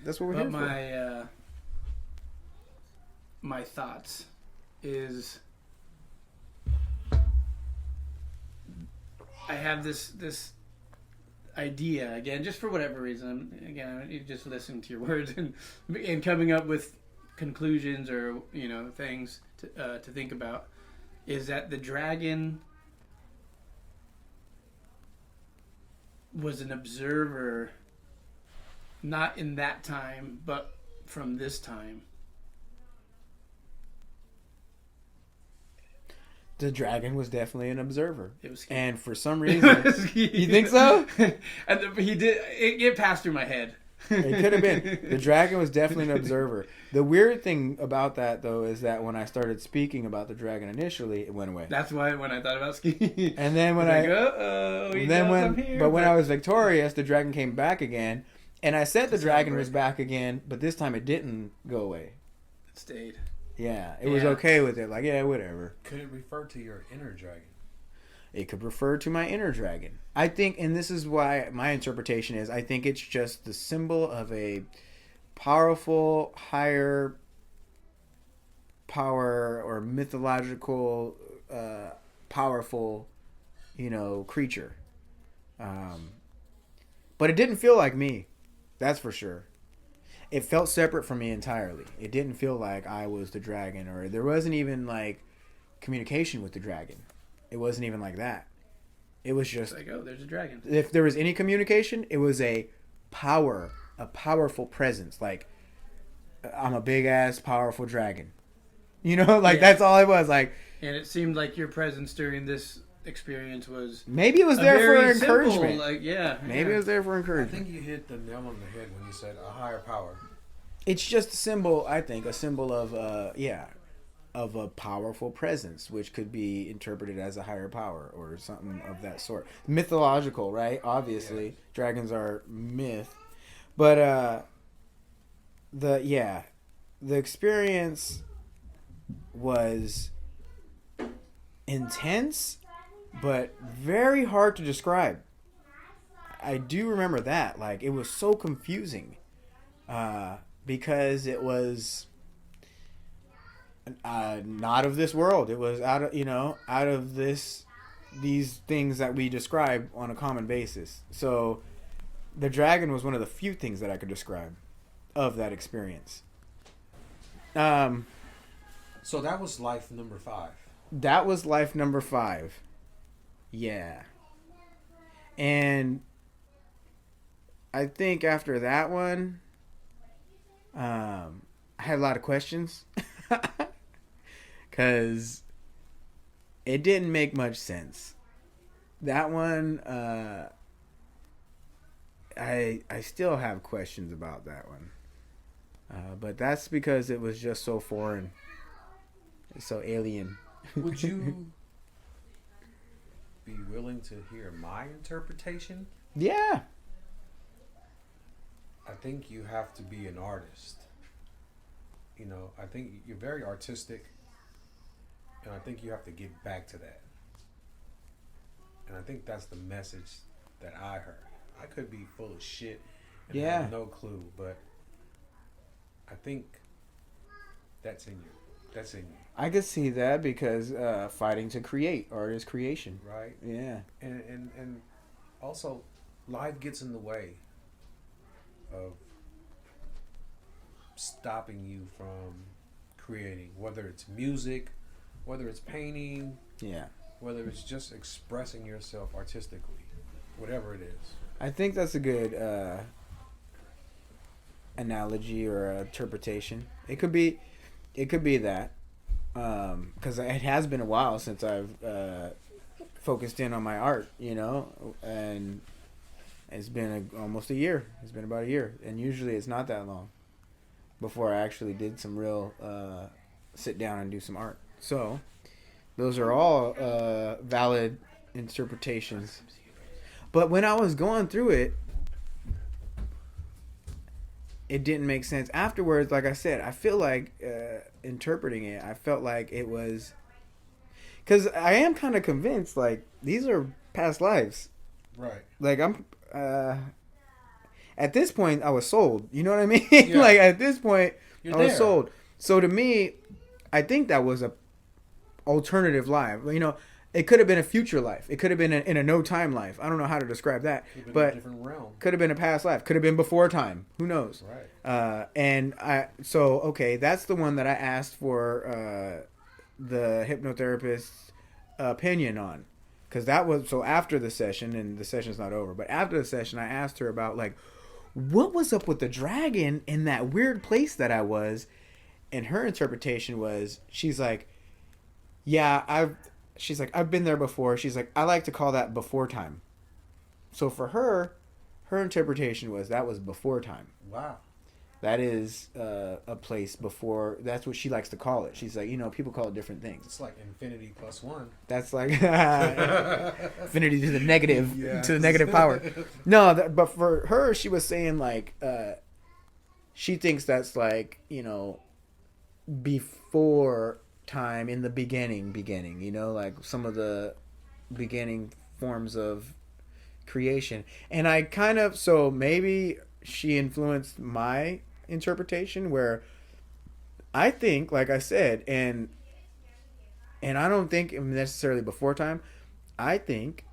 that's what we're here for. My thoughts is I have this idea again, just for whatever reason. Again, you just listen to your words and coming up with conclusions or things to think about. Is that the dragon was an observer, not in that time, but from this time. The dragon was definitely an observer. It was scary. And for some reason... You think so? And he did. It passed through my head. It could have been. The dragon was definitely an observer. The weird thing about that, though, is that when I started speaking about the dragon initially, it went away. That's why when I thought about skiing. And then when when I was victorious, the dragon came back again. And I said the dragon was back again, but this time it didn't go away. It stayed. Yeah, it was okay with it. Like, yeah, whatever. Could it refer to your inner dragon? It could refer to my inner dragon. I think, and this is why my interpretation is, I think it's just the symbol of a powerful, higher power or mythological, powerful, creature. But it didn't feel like me. That's for sure. it felt separate from me entirely. It didn't feel like I was the dragon, or there wasn't even like communication with the dragon. It wasn't even like that. It was just It's like, oh, there's a dragon. if there was any communication, it was a powerful presence. Like, I'm a big ass powerful dragon. You know, like that's all it was. Like, and it seemed like your presence during this experience was maybe it was there for encouragement. Simple, like, Maybe it was there for I encouragement. think you hit the nail on the head when you said a higher power. It's just a symbol, I think, a symbol of of a powerful presence, which could be interpreted as a higher power or something of that sort. Mythological, right? Obviously, Yes. Dragons are myth, but the experience was intense, but very hard to describe. I do remember that, like, it was so confusing, because it was not of this world. It was out of these things that we describe on a common basis. So the dragon was one of the few things that I could describe of that experience. So that was life number 5. That was life number 5. Yeah. And I think after that one, I had a lot of questions. Because it didn't make much sense. That one, I still have questions about that one. But that's because it was just so foreign. It's so alien. Would you be willing to hear my interpretation? Yeah. I think you have to be an artist. You know, I think you're very artistic. And I think you have to get back to that. And I think that's the message that I heard. I could be full of shit and have no clue, but I think that's in you. That's in you. I could see that because fighting to create, art is creation. Right? Yeah. And also, life gets in the way of stopping you from creating, whether it's music, whether it's painting, whether it's just expressing yourself artistically, whatever it is. I think that's a good analogy or interpretation. It could be that, because it has been a while since I've focused in on my art, and it's been almost a year. It's been about a year, and usually it's not that long before I actually did some real sit down and do some art. So those are all valid interpretations. But when I was going through it, it didn't make sense. Afterwards, like I said, I feel like interpreting it, I felt like it was... Because I am kind of convinced, like, these are past lives. Right. Like, I'm... at this point, I was sold. You know what I mean? Yeah. Like, at this point, You're I was there. sold. So to me, I think that was a alternative life. It could have been a future life. It could have been in a no-time life. I don't know how to describe that. Could have been But a different realm. could have been a past life. Could have been before time. Who knows? Right. Okay, that's the one that I asked for the hypnotherapist's opinion on. Because that was, so after the session, and the session's not over, but after the session, I asked her about, like, what was up with the dragon in that weird place that I was? And her interpretation was, she's like, I've been there before. She's like, I like to call that before time. So for her interpretation was that was before time. Wow. That is a place before. That's what she likes to call it. She's like, people call it different things. It's like infinity plus 1. That's like infinity to the negative, Yes. to the negative power. No, but for her, she was saying like, she thinks that's like, before time in the beginning, like some of the beginning forms of creation. And I kind of, so maybe she influenced my interpretation where I think, like I said, and I don't think necessarily before time. I think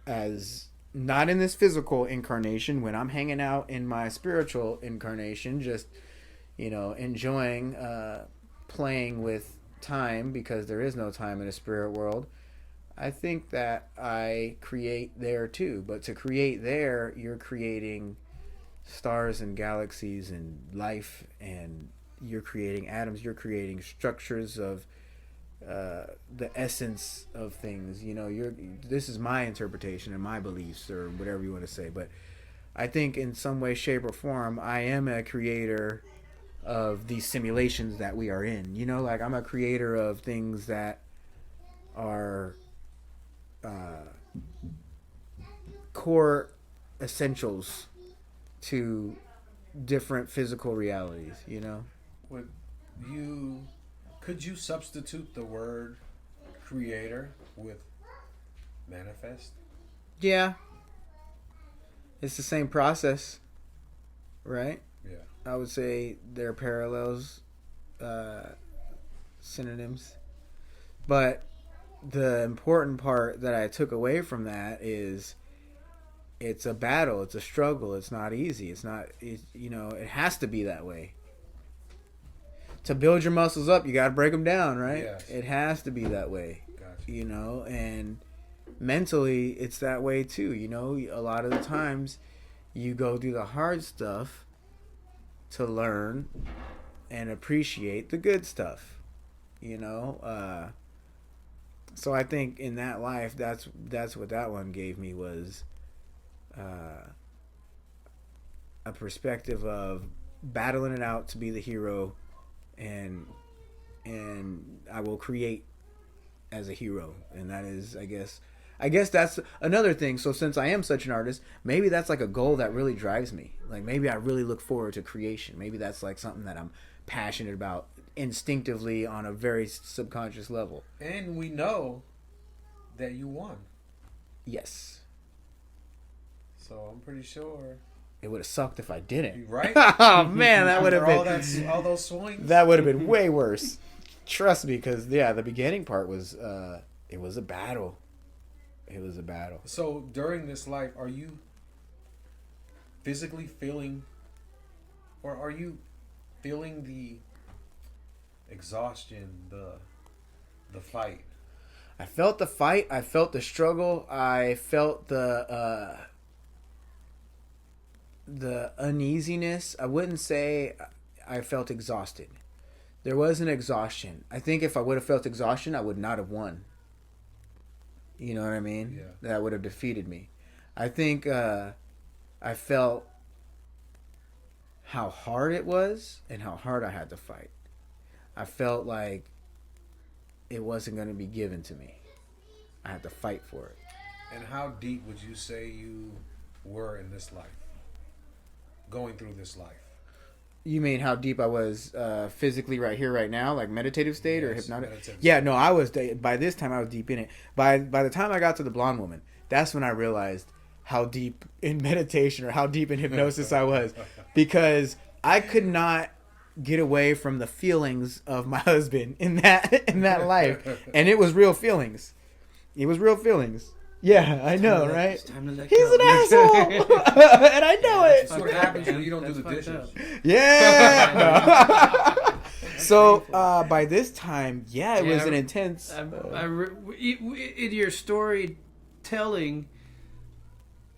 as not in this physical incarnation, when I'm hanging out in my spiritual incarnation, just, enjoying playing with time, because there is no time in a spirit world, I think that I create there too. But to create there, you're creating stars and galaxies and life, and you're creating atoms, you're creating structures of the essence of things. This is my interpretation and my beliefs, or whatever you want to say. But I think in some way, shape, or form, I am a creator of these simulations that we are in. Like, I'm a creator of things that are core essentials to different physical realities. Could you substitute the word creator with manifest? Yeah. It's the same process, right? Yeah. I would say they're parallels, synonyms. But the important part that I took away from that is it's a battle, it's a struggle, it's not easy. It has to be that way. To build your muscles up, you got to break them down, right? Yes. It has to be that way. Gotcha. And mentally, it's that way too. A lot of the times you go through the hard stuff to learn and appreciate the good stuff. So I think in that life, that's what that one gave me, was a perspective of battling it out to be the hero, and I will create as a hero. And that is, I guess that's another thing. So since I am such an artist, maybe that's like a goal that really drives me. Like, maybe I really look forward to creation. Maybe that's like something that I'm passionate about instinctively on a very subconscious level. And we know that you won. Yes. So I'm pretty sure it would have sucked if I didn't. Right? Oh man, that would have been all those swings. That would have been way worse. Trust me, because the beginning part was it was a battle. It was a battle. So during this life, are you physically feeling, or are you feeling the exhaustion, the fight? I felt the fight. I felt the struggle. I felt the uneasiness. I wouldn't say I felt exhausted. There was an exhaustion. I think if I would have felt exhaustion, I would not have won. You know what I mean? Yeah. That would have defeated me. I think I felt how hard it was and how hard I had to fight. I felt like it wasn't going to be given to me. I had to fight for it. And how deep would you say you were in this life? Going through this life? You mean how deep I was physically right here, right now? Like meditative state or hypnotic? Meditative Yeah, state. no, I was... By this time, I was deep in it. By the time I got to the blonde woman, that's when I realized how deep in meditation or how deep in hypnosis I was. Because I could not get away from the feelings of my husband in that life. And it was real feelings. It was real feelings. Yeah, I know, right? It's time to let He's go. an asshole! And I know it! That's what happens when you don't do the That's dishes. fucked up. Yeah! No. So, by this time, it was an intense... in your storytelling,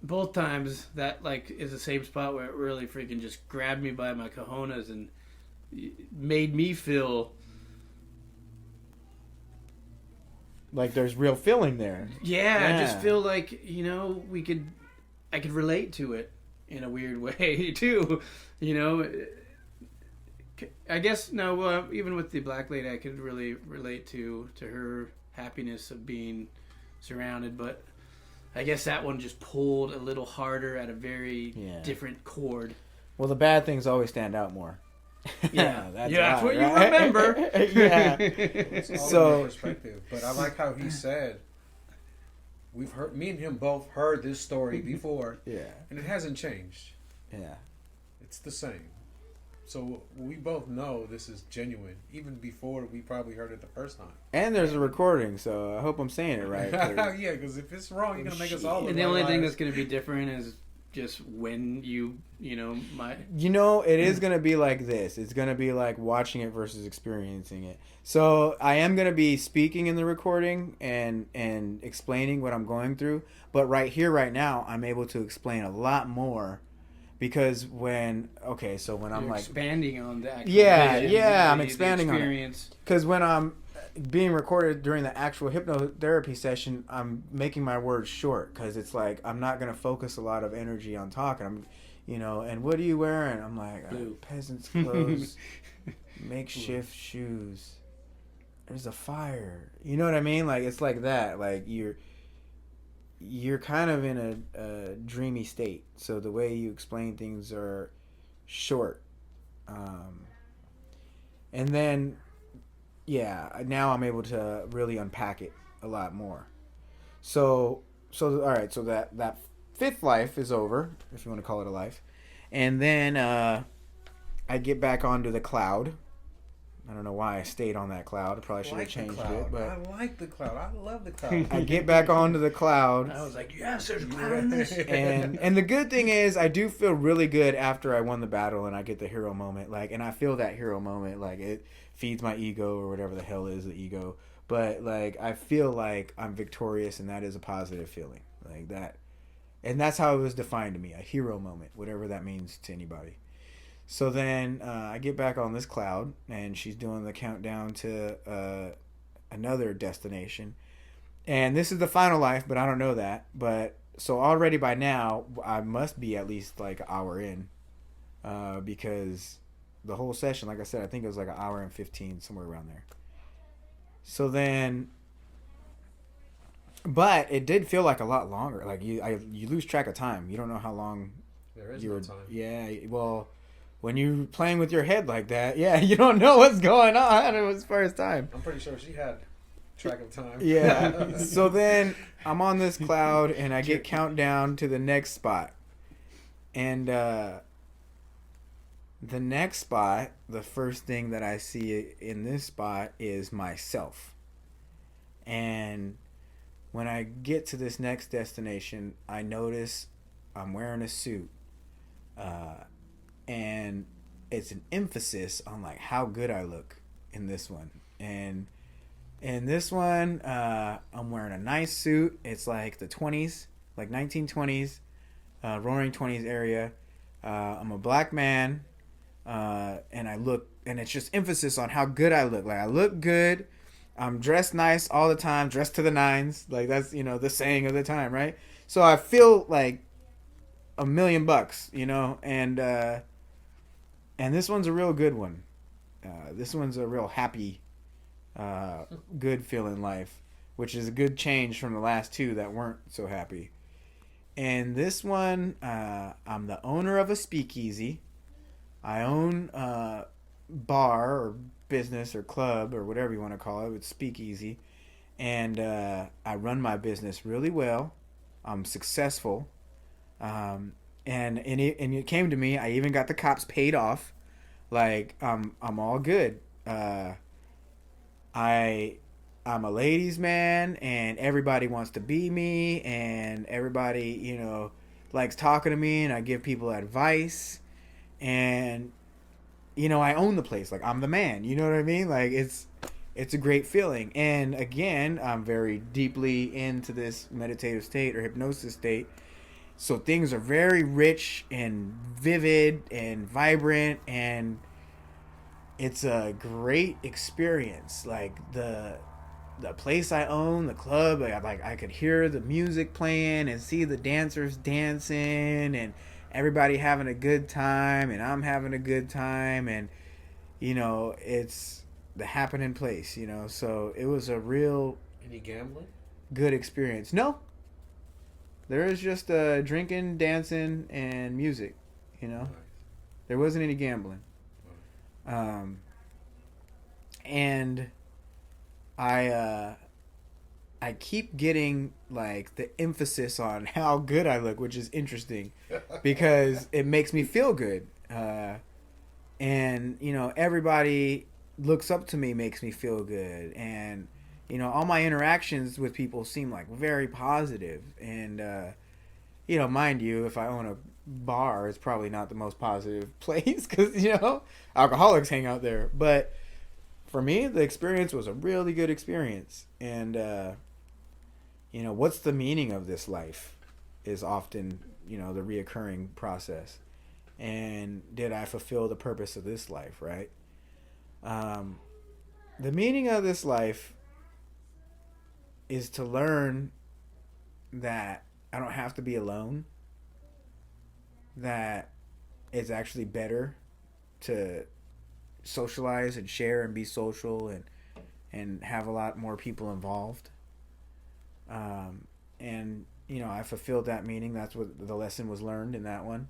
both times, that like is the same spot where it really freaking just grabbed me by my cojones and made me feel... like there's real feeling there. Yeah, I just feel like, I could relate to it in a weird way, too. I guess, even with the black lady, I could really relate to her happiness of being surrounded, but I guess that one just pulled a little harder at a very different chord. Well, the bad things always stand out more. Yeah, that's what right? you remember. Yeah. It's all So- in perspective. But I like how he said, me and him both heard this story before, Yeah. and it hasn't changed. Yeah. It's the same. So we both know this is genuine, even before we probably heard it the first time. And there's a recording, so I hope I'm saying it right. Yeah, because if it's wrong, you're gonna make us all look And the like only thing liars. that's going to be different is just when you might. It is going to be like this. It's going to be like watching it versus experiencing it. So I am going to be speaking in the recording and explaining what I'm going through. But right here, right now, I'm able to explain a lot more. Because when I'm like expanding on the actual I'm expanding on it. Because when I'm being recorded during the actual hypnotherapy session, I'm making my words short because it's like I'm not gonna focus a lot of energy on talking. I'm, and what are you wearing? I'm like peasant's clothes, makeshift shoes. There's a fire. You know what I mean? Like it's like that. Like you're kind of in a dreamy state. So the way you explain things are short. And then, now I'm able to really unpack it a lot more. So all right, so that fifth life is over, if you want to call it a life. And then I get back onto the cloud. I don't know why I stayed on that cloud. I probably should have changed it. But I like the cloud. I love the cloud. I get back onto the cloud. I was like, yes, there's a cloud in this. And the good thing is I do feel really good after I won the battle and I get the hero moment. And I feel that hero moment. Like it feeds my ego or whatever the hell is the ego. But I feel like I'm victorious and that is a positive feeling. Like that. And that's how it was defined to me. A hero moment. Whatever that means to anybody. So then I get back on this cloud, and she's doing the countdown to another destination. And this is the final life, but I don't know that. But so already by now, I must be at least like an hour in, because the whole session, like I said, I think it was like an hour and 15, somewhere around there. So then, but it did feel like a lot longer. Like you lose track of time. You don't know how long. There is no time. Yeah, well. When you're playing with your head like that, you don't know what's going on. It was first time. I'm pretty sure she had track of time. Yeah. So then I'm on this cloud and I get countdown to the next spot. And the next spot, the first thing that I see in this spot is myself. And when I get to this next destination, I notice I'm wearing a suit. And it's an emphasis on like how good I look in this one. And in this one, I'm wearing a nice suit. It's like the 20s, like 1920s, roaring 20s area. I'm a black man, and it's just emphasis on how good I look. Like I look good. I'm dressed nice all the time, dressed to the nines. Like that's, the saying of the time, right? So I feel like $1,000,000, and this one's a real good one. This one's a real happy, good feeling life, which is a good change from the last two that weren't so happy. And this one, I'm the owner of a speakeasy. I own a bar or business or club or whatever you want to call it. It's speakeasy. And I run my business really well. I'm successful. And it came to me. I even got the cops paid off. Like I'm all good. I'm a ladies' man, and everybody wants to be me, and everybody likes talking to me, and I give people advice, and I own the place. Like I'm the man. You know what I mean? Like it's a great feeling. And again, I'm very deeply into this meditative state or hypnosis state. So things are very rich and vivid and vibrant, and it's a great experience. Like the place I own, the club, I could hear the music playing and see the dancers dancing and everybody having a good time, and I'm having a good time, and it's the happening place. So it was a real Any gambling? good experience. No. There was just drinking, dancing, and music, Nice. There wasn't any gambling. And I keep getting, like, the emphasis on how good I look, which is interesting, because it makes me feel good. And, everybody looks up to me, makes me feel good. And, all my interactions with people seem like very positive. And, mind you, if I own a bar, it's probably not the most positive place because, alcoholics hang out there. But for me, the experience was a really good experience. And, what's the meaning of this life is often, the reoccurring process. And did I fulfill the purpose of this life, right? The meaning of this life is to learn that I don't have to be alone, that it's actually better to socialize and share and be social and have a lot more people involved. And, I fulfilled that meaning. That's what the lesson was learned in that one.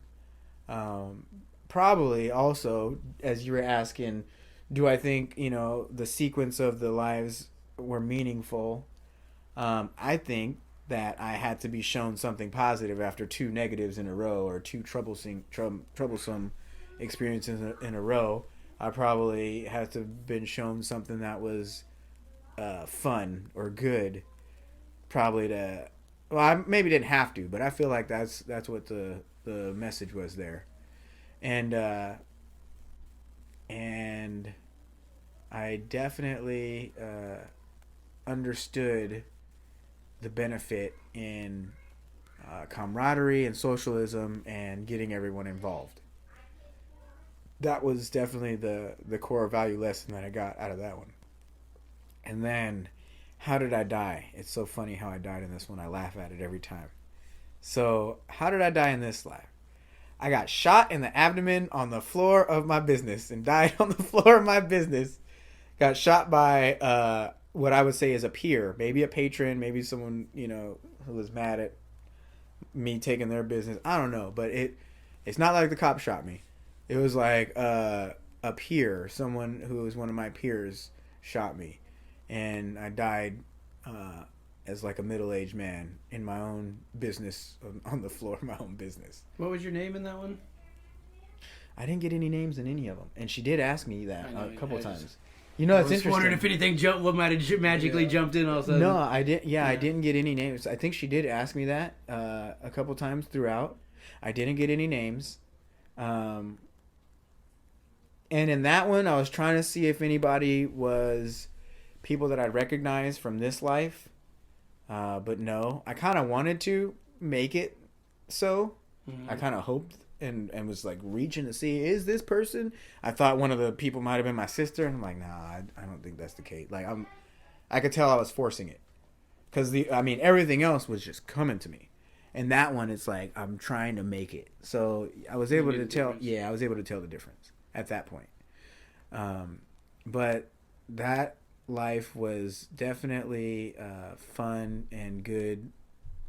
Probably also, as you were asking, do I think, the sequence of the lives were meaningful? I think that I had to be shown something positive after 2 negatives in a row or 2 troublesome experiences in a row. I probably had to have been shown something that was fun or good. Probably I maybe didn't have to, but I feel like that's what the message was there. And I definitely understood the benefit in camaraderie and socialism and getting everyone involved. That was definitely the core value lesson that I got out of that one. And then, how did I die? It's so funny how I died in this one. I laugh at it every time. So, how did I die in this life? I got shot in the abdomen on the floor of my business and died on the floor of my business. Got shot by what I would say is a peer, maybe a patron, maybe someone, who was mad at me taking their business. I don't know, but it's not like the cop shot me. It was like a peer, someone who was one of my peers shot me. And I died as like a middle-aged man in my own business, on the floor of my own business. What was your name in that one? I didn't get any names in any of them. And she did ask me that a couple times. It's I interesting. wondering if anything might have magically jumped in all of a sudden. No, I didn't. Yeah, I didn't get any names. I think she did ask me that a couple times throughout. I didn't get any names. And in that one, I was trying to see if anybody was people that I'd recognize from this life. But no, I kind of wanted to make it so. Mm-hmm. I kind of hoped and was like reaching to see, is this person? I thought one of the people might have been my sister. And I'm like, nah, I don't think that's the case. Like, I could tell I was forcing it. Because, everything else was just coming to me. And that one, it's like, I'm trying to make it. So I was able to tell. Yeah, I was able to tell the difference at that point. But that life was definitely fun and good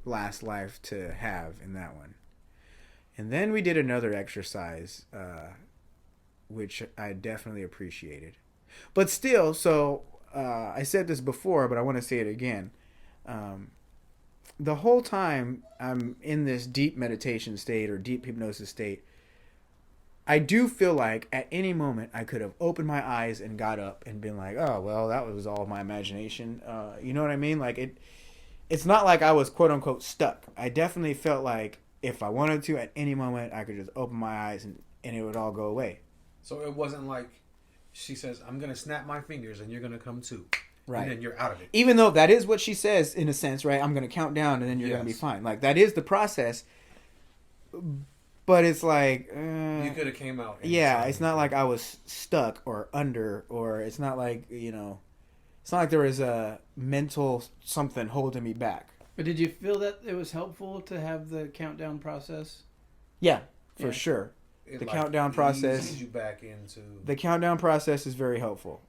last life to have in that one. And then we did another exercise, which I definitely appreciated. But still, so I said this before, but I want to say it again. The whole time I'm in this deep meditation state or deep hypnosis state, I do feel like at any moment I could have opened my eyes and got up and been like, oh, well, that was all my imagination. You know what I mean? Like, it's not like I was quote unquote stuck. I definitely felt like if I wanted to at any moment, I could just open my eyes and it would all go away. So it wasn't like she says, I'm going to snap my fingers and you're going to come too. Right. And then you're out of it. Even though that is what she says in a sense, right? I'm going to count down and then you're going to be fine. Like, that is the process. But it's like... you could have came out. Yeah, it's not like I was stuck or under, or it's not like, it's not like there was a mental something holding me back. But did you feel that it was helpful to have the countdown process? Yeah, for sure. The countdown process... eases you back into... The countdown process is very helpful.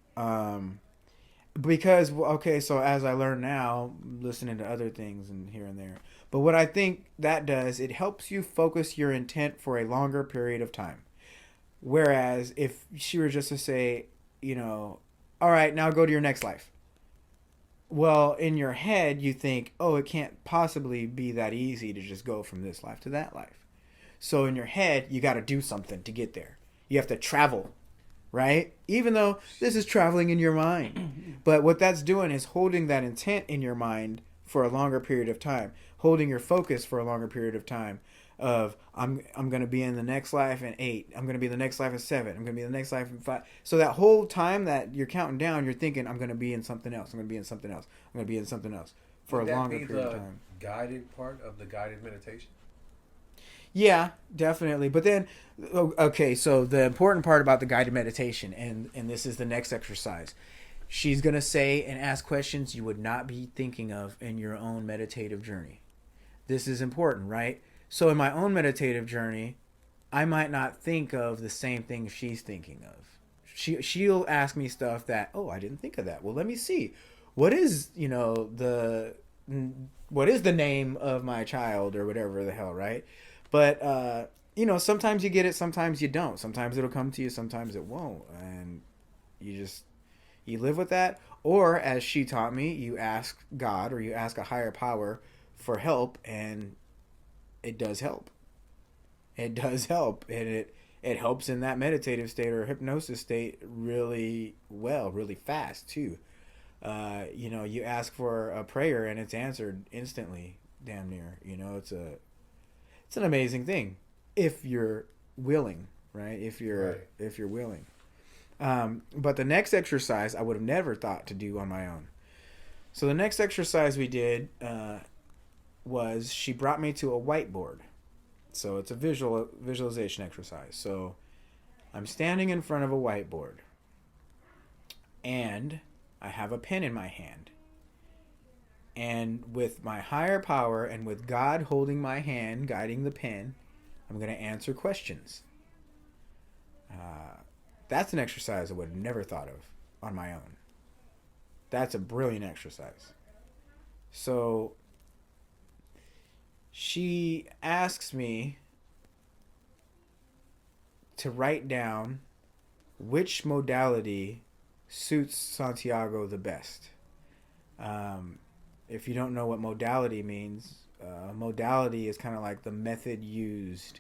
Because, so as I learn now, listening to other things and here and there. But what I think that does, it helps you focus your intent for a longer period of time. Whereas if she were just to say, all right, now go to your next life. Well, in your head, you think, oh, it can't possibly be that easy to just go from this life to that life. So in your head, you got to do something to get there. You have to travel right? Even though this is traveling in your mind. But what that's doing is holding that intent in your mind for a longer period of time, holding your focus for a longer period of time of I'm going to be in the next life in 8, I'm going to be in the next life in 7, I'm going to be in the next life in 5. So that whole time that you're counting down, you're thinking I'm going to be in something else, I'm going to be in something else, I'm going to be in something else for Would a that longer be period of the time. guided part of the guided meditation? Yeah, definitely. But then, okay, so the important part about the guided meditation, and this is the next exercise. She's going to say and ask questions you would not be thinking of in your own meditative journey. This is important, right? So in my own meditative journey, I might not think of the same thing she's thinking of. She'll ask me stuff that, oh, I didn't think of that. Well, let me see. What is, what is the name of my child or whatever the hell, right? But, sometimes you get it, sometimes you don't. Sometimes it'll come to you, sometimes it won't. And you live with that. Or, as she taught me, you ask God or you ask a higher power for help, and it does help. It does help. And it helps in that meditative state or hypnosis state really well, really fast, too. You ask for a prayer and it's answered instantly, damn near. It's an amazing thing if you're willing, right? If you're willing. But the next exercise I would have never thought to do on my own. So the next exercise we did was she brought me to a whiteboard. So it's a visualization exercise. So I'm standing in front of a whiteboard and I have a pen in my hand. And with my higher power and with God holding my hand, guiding the pen, I'm going to answer questions. That's an exercise I would have never thought of on my own. That's a brilliant exercise. So she asks me to write down which modality suits Santiago the best. If you don't know what modality means, modality is kind of like the method used.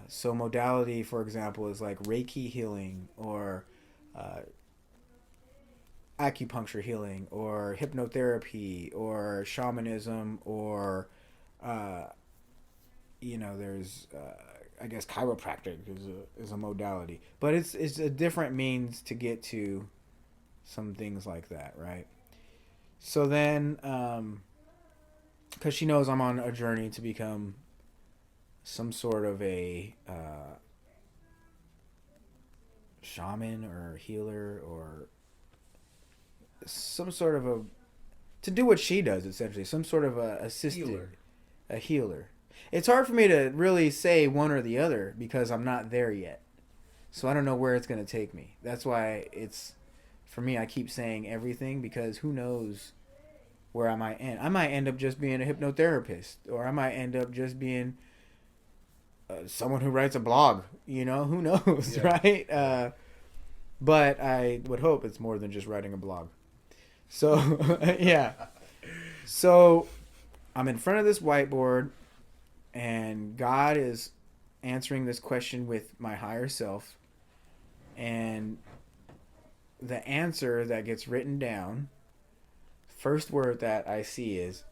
So modality, for example, is like Reiki healing or acupuncture healing or hypnotherapy or shamanism or, there's, I guess, chiropractic is a modality. But it's a different means to get to some things like that, right? So then, because she knows I'm on a journey to become some sort of a shaman or healer or some sort of to do what she does, essentially, some sort of a assistant, a healer. It's hard for me to really say one or the other because I'm not there yet. So I don't know where it's going to take me. That's why for me, I keep saying everything because who knows where I might end. I might end up just being a hypnotherapist, or I might end up just being someone who writes a blog. Who knows, right? But I would hope it's more than just writing a blog. So, yeah. So I'm in front of this whiteboard, and God is answering this question with my higher self. And the answer that gets written down, first word that I see is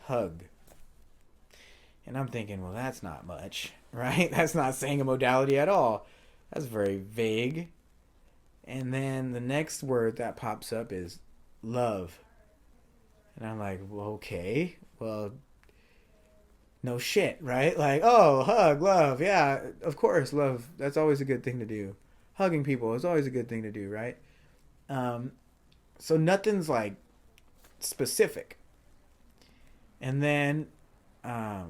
hug. And I'm thinking, well, that's not much, right? That's not saying a modality at all. That's very vague. And then the next word that pops up is love. And I'm like, well, okay, well, no shit, right? Like, oh, hug, love. Yeah, of course, love. That's always a good thing to do. Hugging people is always a good thing to do, right? So nothing's like specific. And then the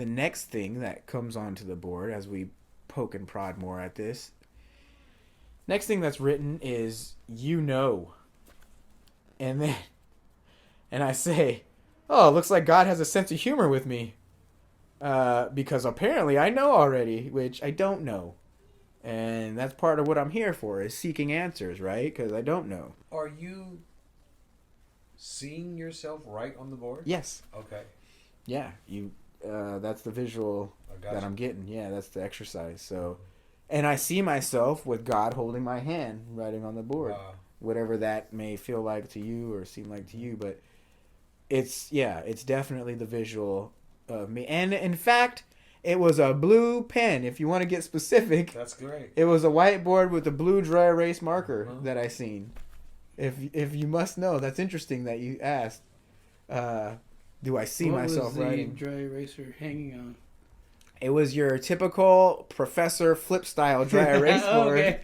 next thing that comes onto the board as we poke and prod more at this, next thing that's written is and I say, oh, it looks like God has a sense of humor with me, because apparently I know already, which I don't know. And that's part of what I'm here for, is seeking answers, right? Because I don't know. Are you seeing yourself right on the board? Yes. Okay. Yeah, that's the visual that I'm getting. Yeah, that's the exercise. So And I see myself with God holding my hand, writing on the board, whatever that may feel like to you or seem like to you. But it's definitely the visual of me. And in fact, it was a blue pen. If you want to get specific, That's great. it was a whiteboard with a blue dry erase marker that I seen. If you must know, that's interesting that you asked. Do I see myself writing? What was the dry eraser hanging on? It was your typical professor flip style dry erase board.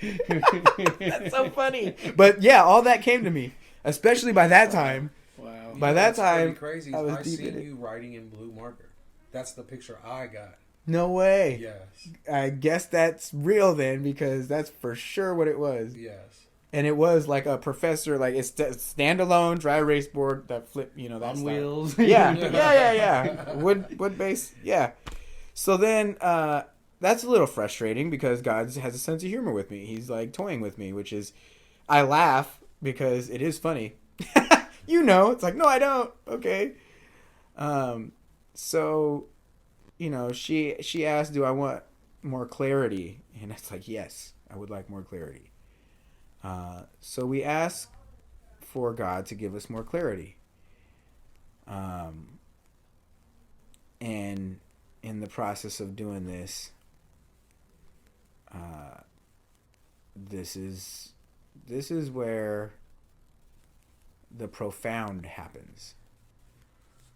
That's so funny. But yeah, all that came to me, especially by that time. Wow. By that time, crazy. I was I deep seen in it. you writing in blue marker. That's the picture I got. No way. Yes. I guess that's real then, because that's for sure what it was. Yes. And it was like a professor, like it's standalone dry erase board that flip, that's on wheels. Yeah. Wood base. Yeah. So then that's a little frustrating because God has a sense of humor with me. He's like toying with me, which is, I laugh because it is funny. It's like, no, I don't. Okay. So, she asked, do I want more clarity? And it's like, yes, I would like more clarity. So we ask for God to give us more clarity. And in the process of doing this, this is where the profound happens.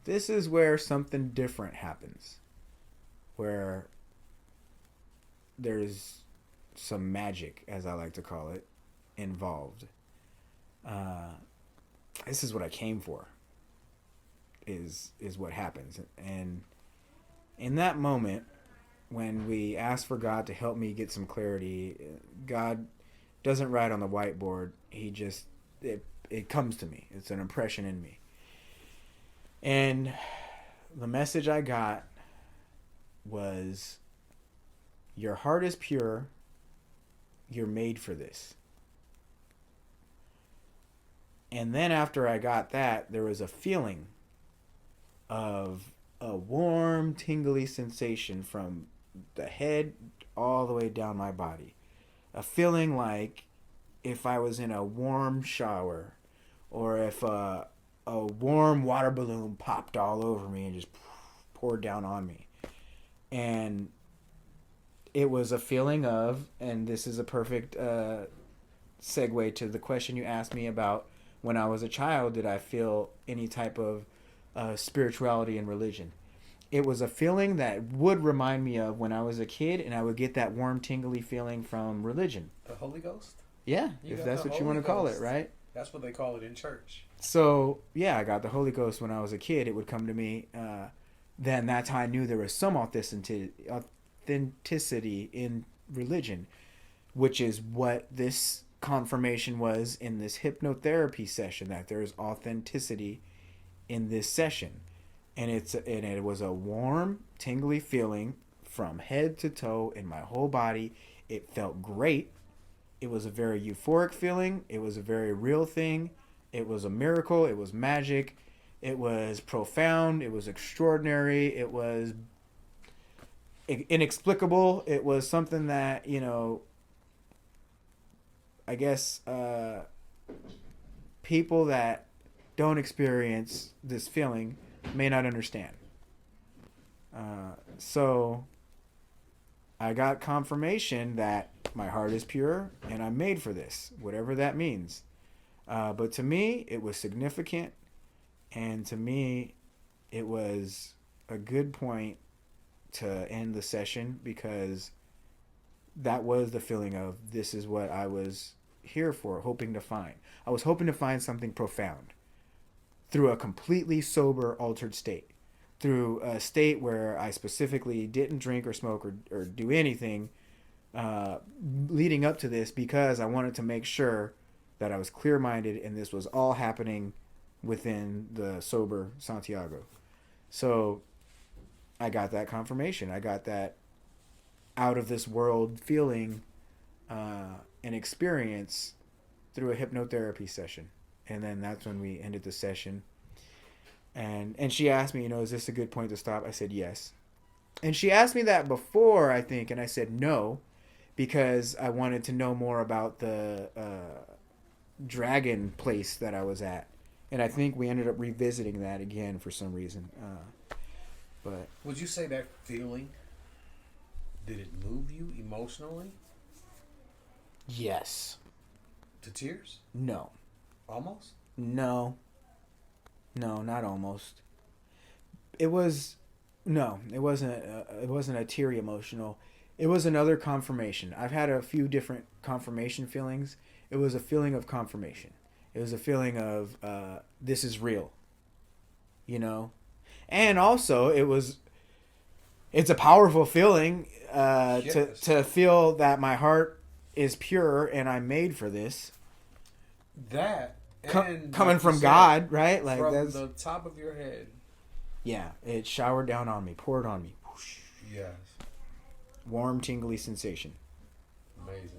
This is where something different happens, where there's some magic, as I like to call it, involved. This is what I came for, is what happens. And in that moment, when we ask for God to help me get some clarity, God doesn't write on the whiteboard. He just, it comes to me. It's an impression in me. And the message I got was, your heart is pure. You're made for this. And then after I got that, there was a feeling of a warm, tingly sensation from the head all the way down my body. A feeling like if I was in a warm shower, or if a warm water balloon popped all over me and just poured down on me. And it was a feeling of, and this is a perfect segue to the question you asked me about when I was a child, did I feel any type of spirituality and religion? It was a feeling that would remind me of when I was a kid, and I would get that warm, tingly feeling from religion. The Holy Ghost? Yeah, if that's what you want to call it, right? That's what they call it in church. So, yeah, I got the Holy Ghost when I was a kid. It would come to me. Then that's how I knew there was some authenticity in religion, which is what this confirmation was in this hypnotherapy session, that there's authenticity in this session. And it was a warm, tingly feeling from head to toe in my whole body. It felt great. It was a very euphoric feeling. It was a very real thing. It was a miracle. It was magic. It was profound. It was extraordinary. It was inexplicable. It was something that, I guess people that don't experience this feeling may not understand. So I got confirmation that my heart is pure and I'm made for this, whatever that means. But to me, it was significant. And to me, it was a good point to end the session, because that was the feeling of, this is what I was here for, hoping to find. I was hoping to find something profound through a completely sober, altered state, through a state where I specifically didn't drink or smoke or do anything leading up to this, because I wanted to make sure that I was clear-minded and this was all happening within the sober Santiago. So I got that confirmation. I got that out of this world feeling and experience through a hypnotherapy session. And then that's when we ended the session. And she asked me, is this a good point to stop? I said yes. And she asked me that before, I think, and I said no, because I wanted to know more about the dragon place that I was at. And I think we ended up revisiting that again for some reason. But would you say that feeling, did it move you emotionally? Yes. To tears? No. Almost? No. No, not almost. It was no. It wasn't. It wasn't a teary emotional. It was another confirmation. I've had a few different confirmation feelings. It was a feeling of confirmation. It was a feeling of this is real. You know, and also it's a powerful feeling Yes. to feel that my heart is pure and I'm made for this. That and Coming like from you said, God, right? Like from that's the top of your head. yeah. It showered down on me, poured on me. Whoosh. Yes. Warm, tingly sensation. Amazing.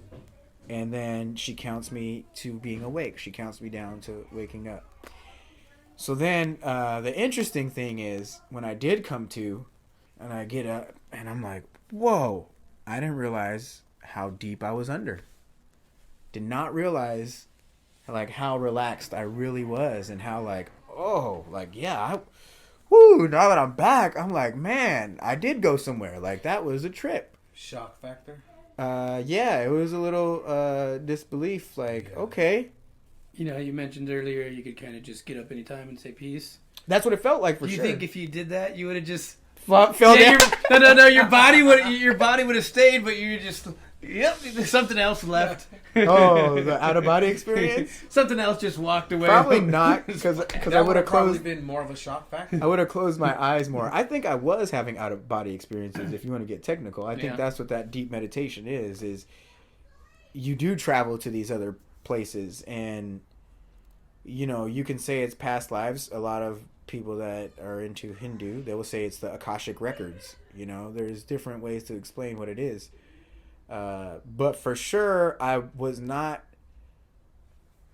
And then she counts me to being awake. She counts me down to waking up. So then the interesting thing is when I did come to, and I get up, and I'm like, whoa! I didn't realize how deep I was under. Did not realize like how relaxed I really was, and how like, oh, like yeah, woo! Now that I'm back, I'm like, man, I did go somewhere. Like that was a trip. Shock factor? Yeah, it was a little disbelief. Like, Yeah. okay, You know, you mentioned earlier you could kind of just get up anytime and say peace. that's what it felt like for Do you sure. think if you did that, you would have just fell Yeah, down? no. Your body would have stayed, but you just there's something else left. Oh, the out of body experience? Something else just walked away. Probably not, because I That would have probably closed. been more of a shock factor. I would have closed my eyes more. I think I was having out of body experiences. If you want to get technical, I think Yeah. that's what that deep meditation is. Is you do travel to these other places, and you know you can say it's past lives. A lot of people that are into Hindu, they will say it's the Akashic records. You know, there's different ways to explain what it is. But for sure, I was not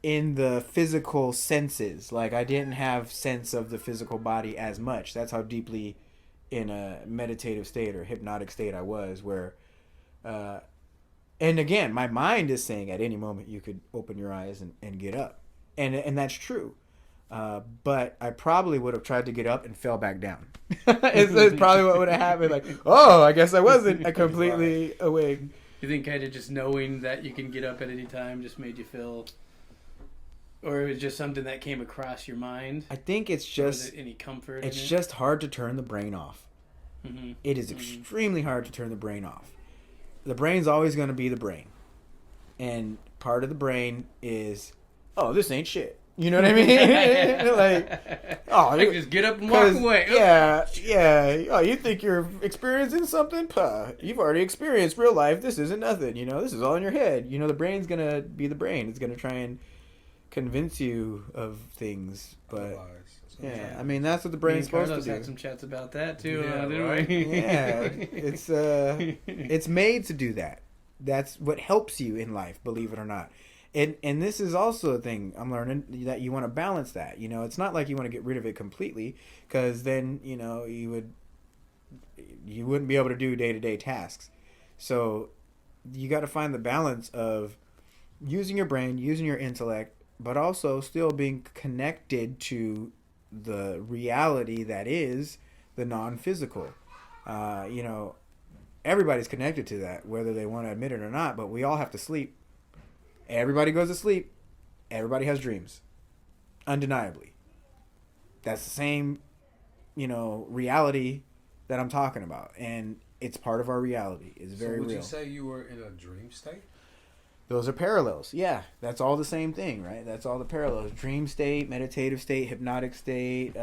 in the physical senses. Like, I didn't have sense of the physical body as much. That's how deeply in a meditative state or hypnotic state I was, where, and again, my mind is saying at any moment you could open your eyes and get up. And that's true. But I probably would have tried to get up and fell back down. it's probably what would have happened. Like, oh, I guess I wasn't completely awake. You think kind of just knowing that you can get up at any time just made you feel, or it was just something that came across your mind? I think it's Was just it any comfort? it's in it? just hard to turn the brain off. Mm-hmm. It is extremely hard to turn the brain off. The brain's always going to be the brain. And part of the brain is, oh, this ain't shit. You know what I mean? Like, oh, I can just get up and walk away. Yeah. Oh, you think you're experiencing something? Puh. You've already experienced real life. This isn't nothing. You know, this is all in your head. You know, the brain's going to be the brain. It's going to try and convince you of things. But, yeah, I mean, that's what the brain's supposed to do. Had some chats about that too, Yeah, didn't right? we? Yeah, it's made to do that. That's what helps you in life, believe it or not. And this is also a thing I'm learning, that you want to balance that. You know, it's not like you want to get rid of it completely, because then, you know, you wouldn't be able to do day-to-day tasks. So you got to find the balance of using your brain, using your intellect, but also still being connected to the reality that is the non-physical. You know, everybody's connected to that, whether they want to admit it or not, but we all have to sleep. Everybody goes to sleep. Everybody has dreams. Undeniably. That's the same, you know, reality that I'm talking about. And it's part of our reality. It's very real. So would you say you were in a dream state? Those are parallels. Yeah, that's all the same thing, right? That's all the parallels. Dream state, meditative state, hypnotic state,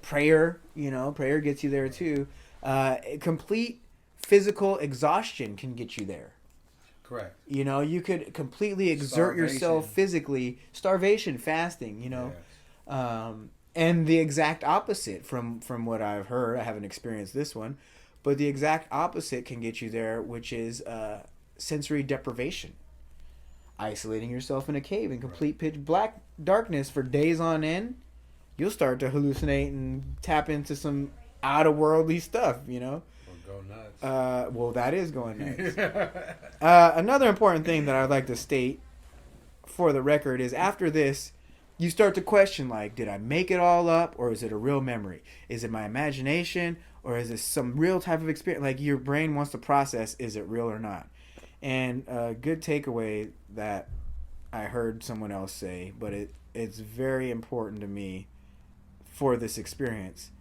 prayer. You know, prayer gets you there too. Complete physical exhaustion can get you there. Correct. You know, you could completely exert yourself physically. Starvation, fasting, you know. Yes. And the exact opposite from what I've heard. I haven't experienced this one. But the exact opposite can get you there, which is sensory deprivation. Isolating yourself in a cave in complete pitch black darkness for days on end. You'll start to hallucinate and tap into some out-of-worldly stuff, you know. Or Go nuts. Well, that is going nuts. Another important thing that I'd like to state for the record is after this, you start to question, like, did I make it all up, or is it a real memory? Is it my imagination, or is this some real type of experience? Like, your brain wants to process, is it real or not? And a good takeaway that I heard someone else say, but it's very important to me for this experience.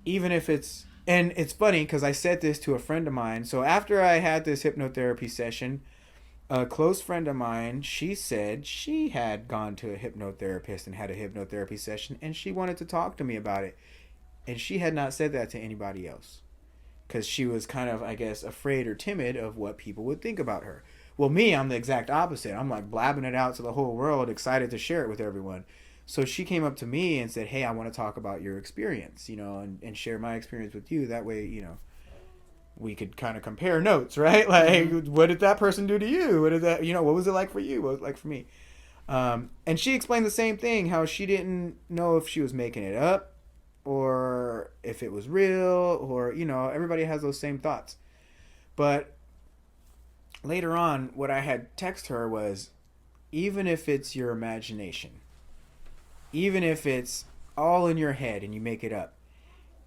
Even if it's... And it's funny, because I said this to a friend of mine. So after I had this hypnotherapy session, a close friend of mine, she said she had gone to a hypnotherapist and had a hypnotherapy session, and she wanted to talk to me about it. And she had not said that to anybody else, because she was kind of, I guess, afraid or timid of what people would think about her. Well, me, I'm the exact opposite. I'm like blabbing it out to the whole world, excited to share it with everyone. So she came up to me and said, hey, I want to talk about your experience, and share my experience with you. That way, we could kind of compare notes, right? Like, what did that person do to you? What did that, what was it like for you? What was it like for me? And she explained the same thing, how she didn't know if she was making it up or if it was real, or, everybody has those same thoughts. But later on, what I had text her was, even if it's your imagination, even if it's all in your head and you make it up,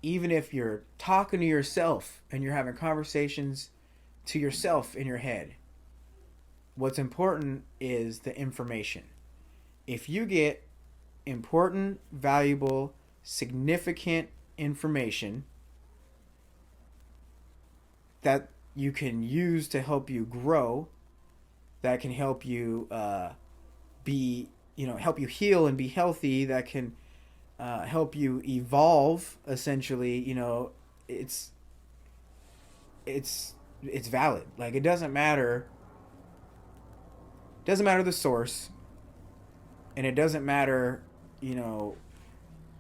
even if you're talking to yourself and you're having conversations to yourself in your head, what's important is the information. If you get important, valuable, significant information that you can use to help you grow, that can help you help you heal and be healthy, that can help you evolve, essentially, it's valid. Like, it doesn't matter the source, and it doesn't matter,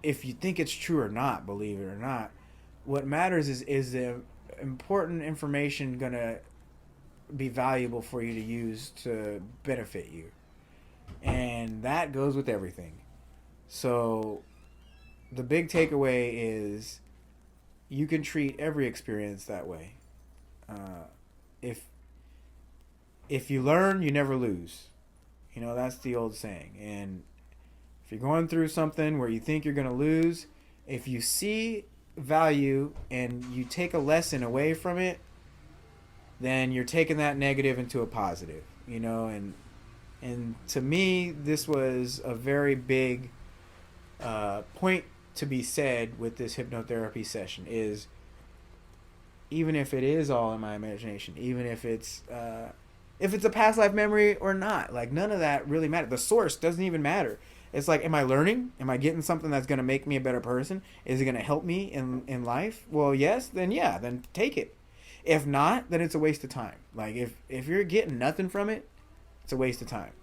if you think it's true or not, believe it or not. What matters is the important information gonna be valuable for you to use to benefit you. And that goes with everything. So the big takeaway is you can treat every experience that way. If you learn, you never lose. That's the old saying. And if you're going through something where you think you're going to lose, if you see value and you take a lesson away from it, then you're taking that negative into a positive, and to me, this was a very big point to be said with this hypnotherapy session, is even if it is all in my imagination, even if it's a past life memory or not, like, none of that really matters. The source doesn't even matter. It's like, am I learning? Am I getting something that's going to make me a better person? Is it going to help me in life? Well, yes, then take it. If not, then it's a waste of time. Like, if you're getting nothing from it, it's a waste of time.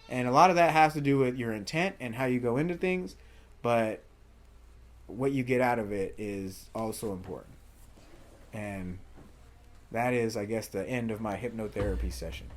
And a lot of that has to do with your intent and how you go into things, but what you get out of it is also important. And that is, I guess, the end of my hypnotherapy session.